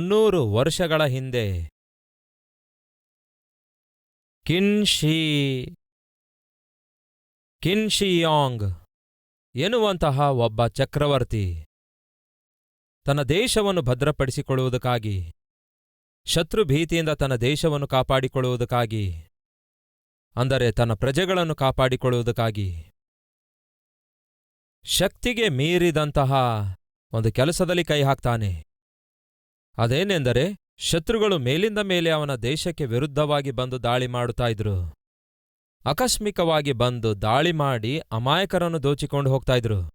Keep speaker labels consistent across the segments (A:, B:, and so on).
A: 300 ವರ್ಷಗಳ ಹಿಂದೆ ಕಿನ್ಶಿಯಾಂಗ್ ಎನ್ನುವಂತಹ ಒಬ್ಬ ಚಕ್ರವರ್ತಿ ತನ್ನ ದೇಶವನ್ನು ಭದ್ರಪಡಿಸಿಕೊಳ್ಳುವುದಕ್ಕಾಗಿ, ಶತ್ರುಭೀತಿಯಿಂದ ತನ್ನ ದೇಶವನ್ನು ಕಾಪಾಡಿಕೊಳ್ಳುವುದಕ್ಕಾಗಿ, ಅಂದರೆ ತನ್ನ ಪ್ರಜೆಗಳನ್ನು ಕಾಪಾಡಿಕೊಳ್ಳುವುದಕ್ಕಾಗಿ ಶಕ್ತಿಗೆ ಮೀರಿದಂತಹ ಒಂದು ಕೆಲಸದಲ್ಲಿ ಕೈ ಹಾಕ್ತಾನೆ. ಅದೇನೆಂದರೆ, ಶತ್ರುಗಳು ಮೇಲಿಂದ ಮೇಲೆ ಅವನ ದೇಶಕ್ಕೆ ವಿರುದ್ಧವಾಗಿ ಬಂದು ದಾಳಿ ಮಾಡುತ್ತಾ ಇದ್ರು. ಆಕಸ್ಮಿಕವಾಗಿ ಬಂದು ದಾಳಿ ಮಾಡಿ ಅಮಾಯಕರನ್ನು ದೋಚಿಕೊಂಡು ಹೋಗ್ತಾ ಇದ್ರು.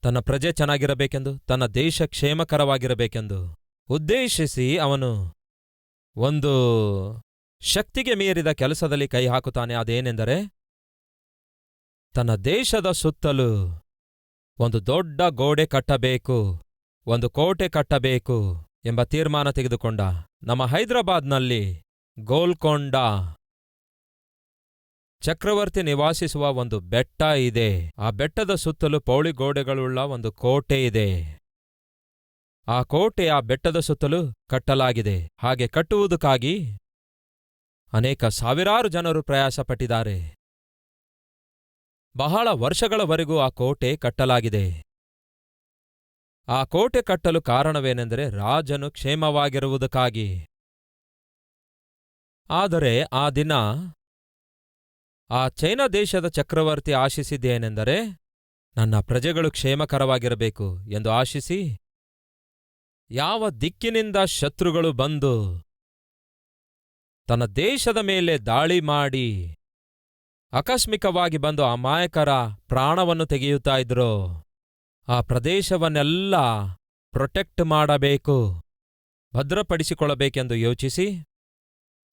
A: ತನ್ನ ಪ್ರಜೆ ಚೆನ್ನಾಗಿರಬೇಕೆಂದು, ತನ್ನ ದೇಶ ಕ್ಷೇಮಕರವಾಗಿರಬೇಕೆಂದು ಉದ್ದೇಶಿಸಿ ಅವನು ಒಂದು ಶಕ್ತಿಗೆ ಮೀರಿದ ಕೆಲಸದಲ್ಲಿ ಕೈ ಹಾಕುತ್ತಾನೆ. ಅದೇನೆಂದರೆ, ತನ್ನ ದೇಶದ ಸುತ್ತಲೂ ಒಂದು ದೊಡ್ಡ ಗೋಡೆ ಕಟ್ಟಬೇಕು, ಒಂದು ಕೋಟೆ ಕಟ್ಟಬೇಕು ಎಂಬ ತೀರ್ಮಾನ ತೆಗೆದುಕೊಂಡ. ನಮ್ಮ ಹೈದರಾಬಾದ್ನಲ್ಲಿ ಗೋಲ್ಕೊಂಡ ಚಕ್ರವರ್ತಿ ನಿವಾಸಿಸುವ ಒಂದು ಬೆಟ್ಟ ಇದೆ. ಆ ಬೆಟ್ಟದ ಸುತ್ತಲೂ ಪೌಳಿಗೋಡೆಗಳುಳ್ಳ ಒಂದು ಕೋಟೆ ಇದೆ. ಆ ಕೋಟೆ ಆ ಬೆಟ್ಟದ ಸುತ್ತಲೂ ಕಟ್ಟಲಾಗಿದೆ. ಹಾಗೆ ಕಟ್ಟುವುದಕ್ಕಾಗಿ ಅನೇಕ ಸಾವಿರಾರು ಜನರು ಪ್ರಯಾಸಪಟ್ಟಿದ್ದಾರೆ. ಬಹಳ ವರ್ಷಗಳವರೆಗೂ ಆ ಕೋಟೆ ಕಟ್ಟಲಾಗಿದೆ. ಆ ಕೋಟೆ ಕಟ್ಟಲು ಕಾರಣವೇನೆಂದರೆ ರಾಜನು ಕ್ಷೇಮವಾಗಿರುವುದಕ್ಕಾಗಿ. ಆದರೆ ಆ ದಿನ ಆ ಚೈನಾ ದೇಶದ ಚಕ್ರವರ್ತಿ ಆಶಿಸಿದ್ದೇನೆಂದರೆ, ನನ್ನ ಪ್ರಜೆಗಳು ಕ್ಷೇಮಕರವಾಗಿರಬೇಕು ಎಂದು ಆಶಿಸಿ, ಯಾವ ದಿಕ್ಕಿನಿಂದ ಶತ್ರುಗಳು ಬಂದು ತನ್ನ ದೇಶದ ಮೇಲೆ ದಾಳಿ ಮಾಡಿ ಆಕಸ್ಮಿಕವಾಗಿ ಬಂದು ಅಮಾಯಕರ ಪ್ರಾಣವನ್ನು ತೆಗೆಯುತ್ತಾ ಇದ್ರೋ, ಆ ಪ್ರದೇಶವನ್ನೆಲ್ಲ ಪ್ರೊಟೆಕ್ಟ್ ಮಾಡಬೇಕು, ಭದ್ರಪಡಿಸಿಕೊಳ್ಳಬೇಕೆಂದು ಯೋಚಿಸಿ,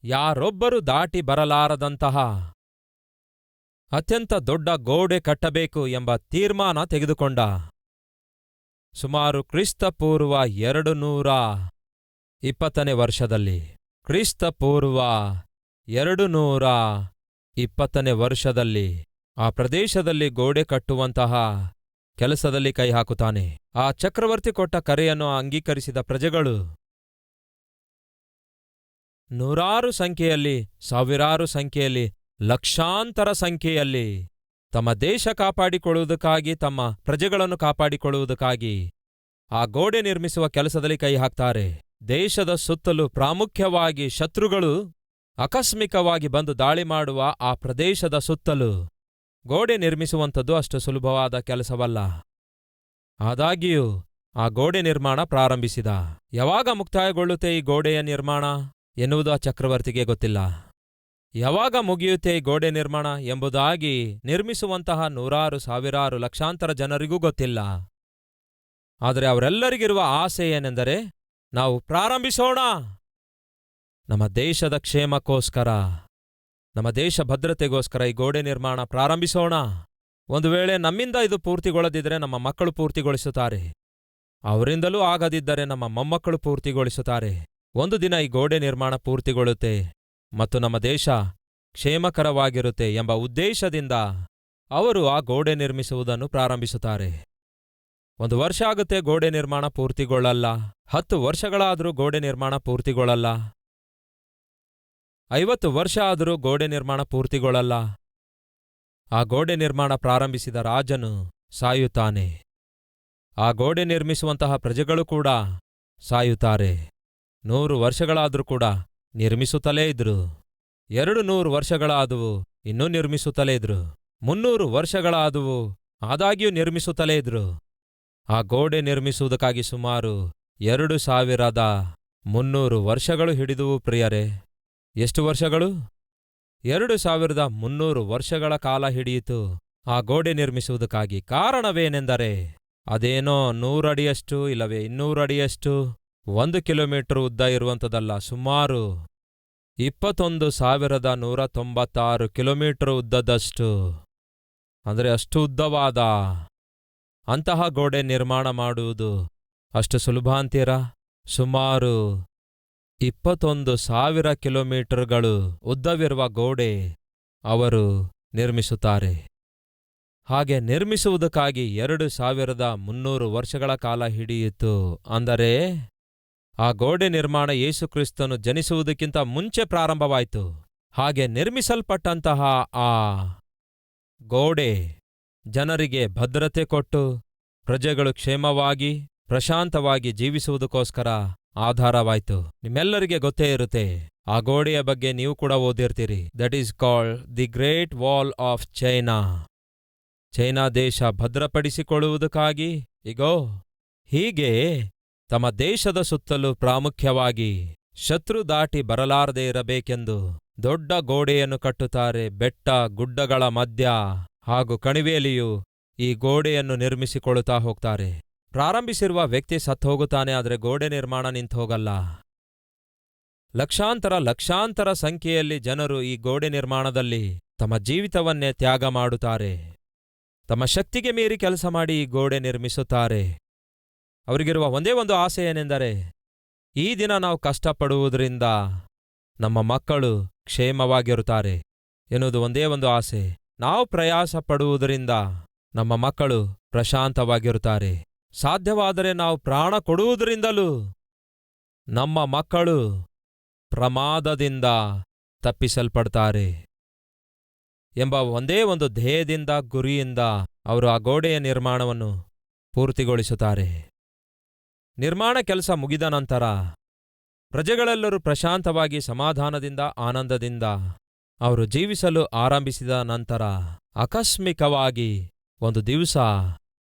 A: ಯಾರೊಬ್ಬರೂ ದಾಟಿ ಬರಲಾರದಂತಹ ಅತ್ಯಂತ ದೊಡ್ಡ ಗೋಡೆ ಕಟ್ಟಬೇಕು ಎಂಬ ತೀರ್ಮಾನ ತೆಗೆದುಕೊಂಡ. ಸುಮಾರು ಕ್ರಿಸ್ತಪೂರ್ವ 220ನೇ ವರ್ಷದಲ್ಲಿ, ಕ್ರಿಸ್ತಪೂರ್ವ 220ನೇ ವರ್ಷದಲ್ಲಿ ಆ ಪ್ರದೇಶದಲ್ಲಿ ಗೋಡೆ ಕಟ್ಟುವಂತಹ ಕೆಲಸದಲ್ಲಿ ಕೈ ಹಾಕುತ್ತಾನೆ. ಆ ಚಕ್ರವರ್ತಿ ಕೊಟ್ಟ ಕರೆಯನ್ನು ಅಂಗೀಕರಿಸಿದ ಪ್ರಜೆಗಳು ನೂರಾರು ಸಂಖ್ಯೆಯಲ್ಲಿ, ಸಾವಿರಾರು ಸಂಖ್ಯೆಯಲ್ಲಿ, ಲಕ್ಷಾಂತರ ಸಂಖ್ಯೆಯಲ್ಲಿ ತಮ್ಮ ದೇಶ ಕಾಪಾಡಿಕೊಳ್ಳುವುದಕ್ಕಾಗಿ, ತಮ್ಮ ಪ್ರಜೆಗಳನ್ನು ಕಾಪಾಡಿಕೊಳ್ಳುವುದಕ್ಕಾಗಿ ಆ ಗೋಡೆ ನಿರ್ಮಿಸುವ ಕೆಲಸದಲ್ಲಿ ಕೈ ಹಾಕ್ತಾರೆ. ದೇಶದ ಸುತ್ತಲೂ ಪ್ರಾಮುಖ್ಯವಾಗಿ ಶತ್ರುಗಳು ಆಕಸ್ಮಿಕವಾಗಿ ಬಂದು ದಾಳಿ ಮಾಡುವ ಆ ಪ್ರದೇಶದ ಸುತ್ತಲೂ ಗೋಡೆ ನಿರ್ಮಿಸುವಂಥದ್ದು ಅಷ್ಟು ಸುಲಭವಾದ ಕೆಲಸವಲ್ಲ. ಆದಾಗ್ಯೂ ಆ ಗೋಡೆ ನಿರ್ಮಾಣ ಪ್ರಾರಂಭಿಸಿದ. ಯಾವಾಗ ಮುಕ್ತಾಯಗೊಳ್ಳುತ್ತೆ ಈ ಗೋಡೆಯ ನಿರ್ಮಾಣ ಎನ್ನುವುದು ಆ ಚಕ್ರವರ್ತಿಗೆ ಗೊತ್ತಿಲ್ಲ. ಯಾವಾಗ ಮುಗಿಯುತ್ತೆ ಈ ಗೋಡೆ ನಿರ್ಮಾಣ ಎಂಬುದಾಗಿ ನಿರ್ಮಿಸುವಂತಹ ನೂರಾರು, ಸಾವಿರಾರು, ಲಕ್ಷಾಂತರ ಜನರಿಗೂ ಗೊತ್ತಿಲ್ಲ. ಆದರೆ ಅವರೆಲ್ಲರಿಗಿರುವ ಆಸೆ ಏನೆಂದರೆ, ನಾವು ಪ್ರಾರಂಭಿಸೋಣ, ನಮ್ಮ ದೇಶದ ಕ್ಷೇಮಕ್ಕೋಸ್ಕರ, ನಮ್ಮ ದೇಶ ಭದ್ರತೆಗೋಸ್ಕರ ಈ ಗೋಡೆ ನಿರ್ಮಾಣ ಪ್ರಾರಂಭಿಸೋಣ. ಒಂದು ವೇಳೆ ನಮ್ಮಿಂದ ಇದು ಪೂರ್ತಿಗೊಳ್ಳದಿದ್ದರೆ ನಮ್ಮ ಮಕ್ಕಳು ಪೂರ್ತಿಗೊಳಿಸುತ್ತಾರೆ, ಅವರಿಂದಲೂ ಆಗದಿದ್ದರೆ ನಮ್ಮ ಮೊಮ್ಮಕ್ಕಳು ಪೂರ್ತಿಗೊಳಿಸುತ್ತಾರೆ. ಒಂದು ದಿನ ಈ ಗೋಡೆ ನಿರ್ಮಾಣ ಪೂರ್ತಿಗೊಳ್ಳುತ್ತೆ ಮತ್ತು ನಮ್ಮ ದೇಶ ಕ್ಷೇಮಕರವಾಗಿರುತ್ತೆ ಎಂಬ ಉದ್ದೇಶದಿಂದ ಅವರು ಆ ಗೋಡೆ ನಿರ್ಮಿಸುವುದನ್ನು ಪ್ರಾರಂಭಿಸುತ್ತಾರೆ. 1 ವರ್ಷ ಆಗುತ್ತೆ, ಗೋಡೆ ನಿರ್ಮಾಣ ಪೂರ್ತಿಗೊಳ್ಳಲ್ಲ. 10 ವರ್ಷಗಳಾದರೂ ಗೋಡೆ ನಿರ್ಮಾಣ ಪೂರ್ತಿಗೊಳ್ಳಲ್ಲ. 50 ವರ್ಷ ಆದರೂ ಗೋಡೆ ನಿರ್ಮಾಣ ಪೂರ್ತಿಗೊಳ್ಳಲ್ಲ. ಆ ಗೋಡೆ ನಿರ್ಮಾಣ ಪ್ರಾರಂಭಿಸಿದ ರಾಜನು ಸಾಯುತ್ತಾನೆ. ಆ ಗೋಡೆ ನಿರ್ಮಿಸುವಂತಹ ಪ್ರಜೆಗಳು ಕೂಡ ಸಾಯುತ್ತಾರೆ. 100 ವರ್ಷಗಳಾದರೂ ಕೂಡ ನಿರ್ಮಿಸುತ್ತಲೇ ಇದ್ರು. 200 ವರ್ಷಗಳಾದವು, ಇನ್ನೂ ನಿರ್ಮಿಸುತ್ತಲೇ ಇದ್ರು. 300 ವರ್ಷಗಳಾದವು, ಆದಾಗ್ಯೂ ನಿರ್ಮಿಸುತ್ತಲೇ ಇದ್ರು. ಆ ಗೋಡೆ ನಿರ್ಮಿಸುವುದಕ್ಕಾಗಿ ಸುಮಾರು 2300 ವರ್ಷಗಳು ಹಿಡಿದುವು ಪ್ರಿಯರೇ. ಎಷ್ಟು ವರ್ಷಗಳು? 2300 ವರ್ಷಗಳ ಕಾಲ ಹಿಡಿಯಿತು ಆ ಗೋಡೆ ನಿರ್ಮಿಸುವುದಕ್ಕಾಗಿ. ಕಾರಣವೇನೆಂದರೆ, ಅದೇನೋ 100 ಅಡಿಯಷ್ಟು ಇಲ್ಲವೇ 200 ಅಡಿಯಷ್ಟು, 1 ಕಿಲೋಮೀಟರ್ ಉದ್ದ ಇರುವಂಥದ್ದಲ್ಲ, ಸುಮಾರು 21,196 ಕಿಲೋಮೀಟರ್ ಉದ್ದದಷ್ಟು, ಅಂದರೆ ಅಷ್ಟು ಉದ್ದವಾದ ಅಂತಹ ಗೋಡೆ ನಿರ್ಮಾಣ ಮಾಡುವುದು ಅಷ್ಟು ಸುಲಭ ಅಂತೀರಾ? ಸುಮಾರು 21,000 ಕಿಲೋಮೀಟರ್ಗಳು ಉದ್ದವಿರುವ ಗೋಡೆ ಅವರು ನಿರ್ಮಿಸುತ್ತಾರೆ. ಹಾಗೆ ನಿರ್ಮಿಸುವುದಕ್ಕಾಗಿ 2300 ವರ್ಷಗಳ ಕಾಲ ಹಿಡಿಯಿತು. ಅಂದರೆ ಆ ಗೋಡೆ ನಿರ್ಮಾಣ ಯೇಸುಕ್ರಿಸ್ತನು ಜನಿಸುವುದಕ್ಕಿಂತ ಮುಂಚೆ ಪ್ರಾರಂಭವಾಯಿತು. ಹಾಗೆ ನಿರ್ಮಿಸಲ್ಪಟ್ಟಂತಹ ಆ ಗೋಡೆ ಜನರಿಗೆ ಭದ್ರತೆ ಕೊಟ್ಟು ಪ್ರಜೆಗಳು ಕ್ಷೇಮವಾಗಿ ಪ್ರಶಾಂತವಾಗಿ ಜೀವಿಸುವುದಕ್ಕೋಸ್ಕರ ಆಧಾರವಾಯಿತು. ನಿಮ್ಮೆಲ್ಲರಿಗೆ ಗೊತ್ತೇ ಇರುತ್ತೆ, ಆ ಗೋಡೆಯ ಬಗ್ಗೆ ನೀವು ಕೂಡ ಓದಿರ್ತೀರಿ. That is called the great wall of China. China ದೇಶ ಭದ್ರಪಡಿಸಿಕೊಳ್ಳುವುದಕ್ಕಾಗಿ ಇಗೋ ಹೀಗೆ ತಮ್ಮ ದೇಶದ ಸುತ್ತಲೂ ಪ್ರಾಮುಖ್ಯವಾಗಿ ಶತ್ರು ದಾಟಿ ಬರಲಾರದೆ ಇರಬೇಕೆಂದು ದೊಡ್ಡ ಗೋಡೆಯನ್ನು ಕಟ್ಟುತ್ತಾರೆ. ಬೆಟ್ಟ ಗುಡ್ಡಗಳ ಮಧ್ಯ ಹಾಗೂ ಕಣಿವೆಯಲ್ಲಿಯೂ ಈ ಗೋಡೆಯನ್ನು ನಿರ್ಮಿಸಿಕೊಳ್ಳುತ್ತಾ ಹೋಗ್ತಾರೆ. ಪ್ರಾರಂಭಿಸಿರುವ ವ್ಯಕ್ತಿ ಸತ್ತೋಗುತ್ತಾನೆ, ಆದರೆ ಗೋಡೆ ನಿರ್ಮಾಣ ನಿಂತೋಗಲ್ಲ. ಲಕ್ಷಾಂತರ ಸಂಖ್ಯೆಯಲ್ಲಿ ಜನರು ಈ ಗೋಡೆ ನಿರ್ಮಾಣದಲ್ಲಿ ತಮ್ಮ ಜೀವಿತವನ್ನೇ ತ್ಯಾಗ ಮಾಡುತ್ತಾರೆ. ತಮ್ಮ ಶಕ್ತಿಗೆ ಮೀರಿ ಕೆಲಸ ಮಾಡಿ ಈ ಗೋಡೆ ನಿರ್ಮಿಸುತ್ತಾರೆ. ಅವರಿಗಿರುವ ಒಂದೇ ಒಂದು ಆಸೆ ಏನೆಂದರೆ, ಈ ದಿನ ನಾವು ಕಷ್ಟಪಡುವುದರಿಂದ ನಮ್ಮ ಮಕ್ಕಳು ಕ್ಷೇಮವಾಗಿರುತ್ತಾರೆ ಎನ್ನುವುದು ಒಂದೇ ಒಂದು ಆಸೆ. ನಾವು ಪ್ರಯಾಸ ಪಡುವುದರಿಂದ ನಮ್ಮ ಮಕ್ಕಳು ಪ್ರಶಾಂತವಾಗಿರುತ್ತಾರೆ. ಸಾಧ್ಯವಾದರೆ ನಾವು ಪ್ರಾಣ ಕೊಡುವುದರಿಂದಲೂ ನಮ್ಮ ಮಕ್ಕಳು ಪ್ರಮಾದದಿಂದ ತಪ್ಪಿಸಲ್ಪಡ್ತಾರೆ ಎಂಬ ಒಂದೇ ಒಂದು ಧ್ಯೇಯದಿಂದ ಗುರಿಯಿಂದ ಅವರು ಆ ಗೋಡೆಯ ನಿರ್ಮಾಣವನ್ನು ಪೂರ್ತಿಗೊಳಿಸುತ್ತಾರೆ. ನಿರ್ಮಾಣ ಕೆಲಸ ಮುಗಿದ ನಂತರ ಪ್ರಜೆಗಳೆಲ್ಲರೂ ಪ್ರಶಾಂತವಾಗಿ ಸಮಾಧಾನದಿಂದ ಆನಂದದಿಂದ ಅವರು ಜೀವಿಸಲು ಆರಂಭಿಸಿದ ನಂತರ ಆಕಸ್ಮಿಕವಾಗಿ ಒಂದು ದಿವಸ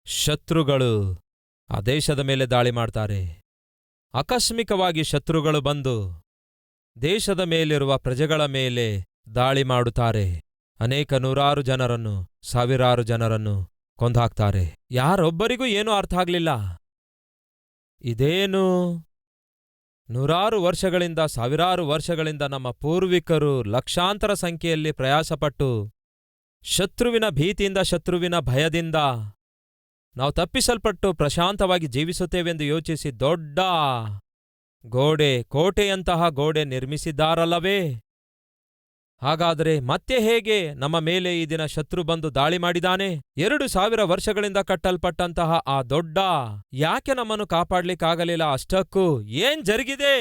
A: ಶತ್ರುಗಳು ಆ ದೇಶದ ಮೇಲೆ ದಾಳಿ ಮಾಡ್ತಾರೆ. ಆಕಸ್ಮಿಕವಾಗಿ ಶತ್ರುಗಳು ಬಂದು ದೇಶದ ಮೇಲಿರುವ ಪ್ರಜೆಗಳ ಮೇಲೆ ದಾಳಿ ಮಾಡುತ್ತಾರೆ. ಅನೇಕ ನೂರಾರು ಜನರನ್ನು, ಸಾವಿರಾರು ಜನರನ್ನು ಕೊಂದಾಕ್ತಾರೆ. ಯಾರೊಬ್ಬರಿಗೂ ಏನೂ ಅರ್ಥ ಆಗ್ಲಿಲ್ಲ. ಇದೇನು ನೂರಾರು ವರ್ಷಗಳಿಂದ, ಸಾವಿರಾರು ವರ್ಷಗಳಿಂದ ನಮ್ಮ ಪೂರ್ವಿಕರು ಲಕ್ಷಾಂತರ ಸಂಖ್ಯೆಯಲ್ಲಿ ಪ್ರಯಾಸಪಟ್ಟು ಶತ್ರುವಿನ ಭೀತಿಯಿಂದ, ಶತ್ರುವಿನ ಭಯದಿಂದ ನಾವು ತಪ್ಪಿಸಲ್ಪಟ್ಟು ಪ್ರಶಾಂತವಾಗಿ ಜೀವಿಸುತ್ತೇವೆಂದು ಯೋಚಿಸಿ ದೊಡ್ಡ ಗೋಡೆ, ಕೋಟೆಯಂತಹ ಗೋಡೆ ನಿರ್ಮಿಸಿದ್ದಾರಲ್ಲವೇ? ಹಾಗಾದರೆ ಮತ್ತೆ ಹೇಗೆ ನಮ್ಮ ಮೇಲೆ ಈ ದಿನ ಶತ್ರು ಬಂದು ದಾಳಿ ಮಾಡಿದಾನೆ? 2000 ವರ್ಷಗಳಿಂದ ಕಟ್ಟಲ್ಪಟ್ಟಂತಹ ಆ ದೊಡ್ಡ ಯಾಕೆ ನಮ್ಮನ್ನು ಕಾಪಾಡ್ಲಿಕ್ಕಾಗಲಿಲ್ಲ? ಅಷ್ಟಕ್ಕೂ ಏನ್ ಜರುಗಿದೆ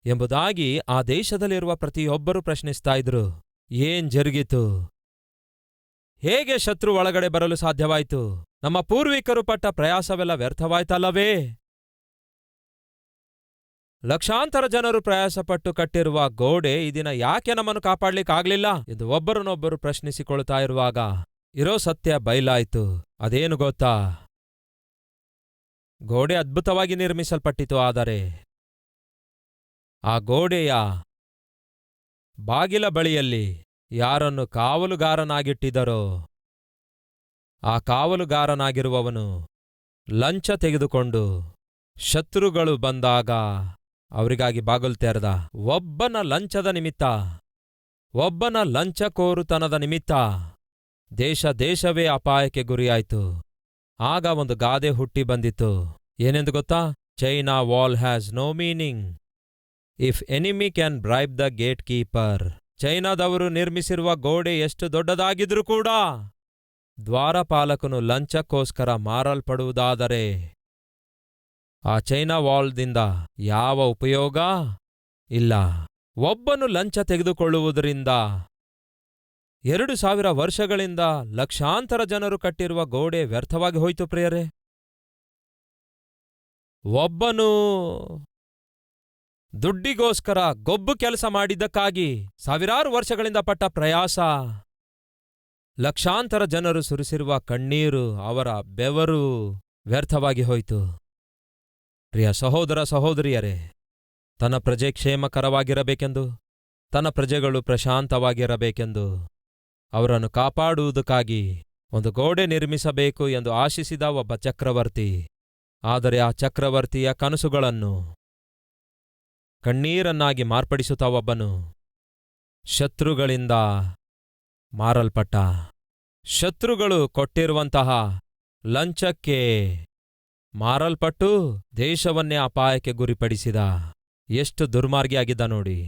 A: ಎಂಬುದಾಗಿ ಆ ದೇಶದಲ್ಲಿರುವ ಪ್ರತಿಯೊಬ್ಬರೂ ಪ್ರಶ್ನಿಸ್ತಾ ಇದ್ರು. ಏನ್ ಜರುಗಿತು? ಹೇಗೆ ಶತ್ರು ಒಳಗಡೆ ಬರಲು ಸಾಧ್ಯವಾಯಿತು? ನಮ್ಮ ಪೂರ್ವಿಕರು ಪಟ್ಟ ಪ್ರಯಾಸವೆಲ್ಲ ವ್ಯರ್ಥವಾಯ್ತಲ್ಲವೇ? ಲಕ್ಷಾಂತರ ಜನರು ಪ್ರಯಾಸಪಟ್ಟು ಕಟ್ಟಿರುವ ಗೋಡೆ ಈ ದಿನ ಯಾಕೆ ನಮ್ಮನ್ನು ಕಾಪಾಡ್ಲಿಕ್ಕಾಗ್ಲಿಲ್ಲ ಎಂದು ಒಬ್ಬರನ್ನೊಬ್ಬರು ಪ್ರಶ್ನಿಸಿಕೊಳ್ತಾ ಇರುವಾಗ ಇರೋ ಸತ್ಯ ಬಯಲಾಯಿತು. ಅದೇನು ಗೊತ್ತಾ? ಗೋಡೆ ಅದ್ಭುತವಾಗಿ ನಿರ್ಮಿಸಲ್ಪಟ್ಟಿತು, ಆದರೆ ಆ ಗೋಡೆಯ ಬಾಗಿಲ ಬಳಿಯಲ್ಲಿ ಯಾರನ್ನು ಕಾವಲುಗಾರನಾಗಿಟ್ಟಿದರೋ ಆ ಕಾವಲುಗಾರನಾಗಿರುವವನು ಲಂಚ ತೆಗೆದುಕೊಂಡು ಶತ್ರುಗಳು ಬಂದಾಗ ಅವರಿಗಾಗಿ ಬಾಗಿಲು ತೆರೆದ. ಒಬ್ಬನ ಲಂಚದ ನಿಮಿತ್ತ, ಒಬ್ಬನ ಲಂಚಕೋರುತನದ ನಿಮಿತ್ತ ದೇಶವೇ ಅಪಾಯಕ್ಕೆ ಗುರಿಯಾಯಿತು. ಆಗ ಒಂದು ಗಾದೆ ಹುಟ್ಟಿ ಬಂದಿತು. ಏನೆಂದು ಗೊತ್ತಾ? China wall has no meaning if enemy can bribe the gate keeper. ಚೈನಾದವರು ನಿರ್ಮಿಸಿರುವ ಗೋಡೆ ಎಷ್ಟು ದೊಡ್ಡದಾಗಿದ್ರೂ ಕೂಡ ದ್ವಾರಪಾಲಕನು ಲಂಚಕ್ಕೋಸ್ಕರ ಮಾರಲ್ಪಡುವುದಾದರೆ ಆ ಚೈನಾ ವಾಲ್ದಿಂದ ಯಾವ ಉಪಯೋಗ ಇಲ್ಲ. ಒಬ್ಬನು ಲಂಚ ತೆಗೆದುಕೊಳ್ಳುವುದರಿಂದ 2000 ವರ್ಷಗಳಿಂದ ಲಕ್ಷಾಂತರ ಜನರು ಕಟ್ಟಿರುವ ಗೋಡೆ ವ್ಯರ್ಥವಾಗಿ ಹೋಯಿತು ಪ್ರಿಯರೇ. ಒಬ್ಬನು ದುಡ್ಡಿಗೋಸ್ಕರ ಗೊಬ್ಬು ಕೆಲಸ ಮಾಡಿದ್ದಕ್ಕಾಗಿ ಸಾವಿರಾರು ವರ್ಷಗಳಿಂದ ಪಟ್ಟ ಪ್ರಯಾಸ, ಲಕ್ಷಾಂತರ ಜನರು ಸುರಿಸಿರುವ ಕಣ್ಣೀರು, ಅವರ ಬೆವರು ವ್ಯರ್ಥವಾಗಿ ಹೋಯಿತು. ಪ್ರಿಯ ಸಹೋದರ ಸಹೋದರಿಯರೇ, ತನ್ನ ಪ್ರಜೆ ಕ್ಷೇಮಕರವಾಗಿರಬೇಕೆಂದು, ತನ್ನ ಪ್ರಜೆಗಳು ಪ್ರಶಾಂತವಾಗಿರಬೇಕೆಂದು ಅವರನ್ನು ಕಾಪಾಡುವುದಕ್ಕಾಗಿ ಒಂದು ಗೋಡೆ ನಿರ್ಮಿಸಬೇಕು ಎಂದು ಆಶಿಸಿದ ಒಬ್ಬ ಚಕ್ರವರ್ತಿ. ಆದರೆ ಆ ಚಕ್ರವರ್ತಿಯ ಕನಸುಗಳನ್ನು ಕಣ್ಣೀರನ್ನಾಗಿ ಮಾರ್ಪಡಿಸುತ್ತಾ ಒಬ್ಬನು ಶತ್ರುಗಳಿಂದ ಮಾರಲ್ಪಟ್ಟ. ಶತ್ರುಗಳು ಕೊಟ್ಟಿರುವಂತಹ ಲಂಚಕ್ಕೆ ಮಾರಲ್ಪಟ್ಟು ದೇಶವನ್ನೇ ಅಪಾಯಕ್ಕೆ ಗುರಿಪಡಿಸಿದ. ಎಷ್ಟು ದುರ್ಮಾರ್ಗಿಯಾಗಿದ್ದ ನೋಡಿ.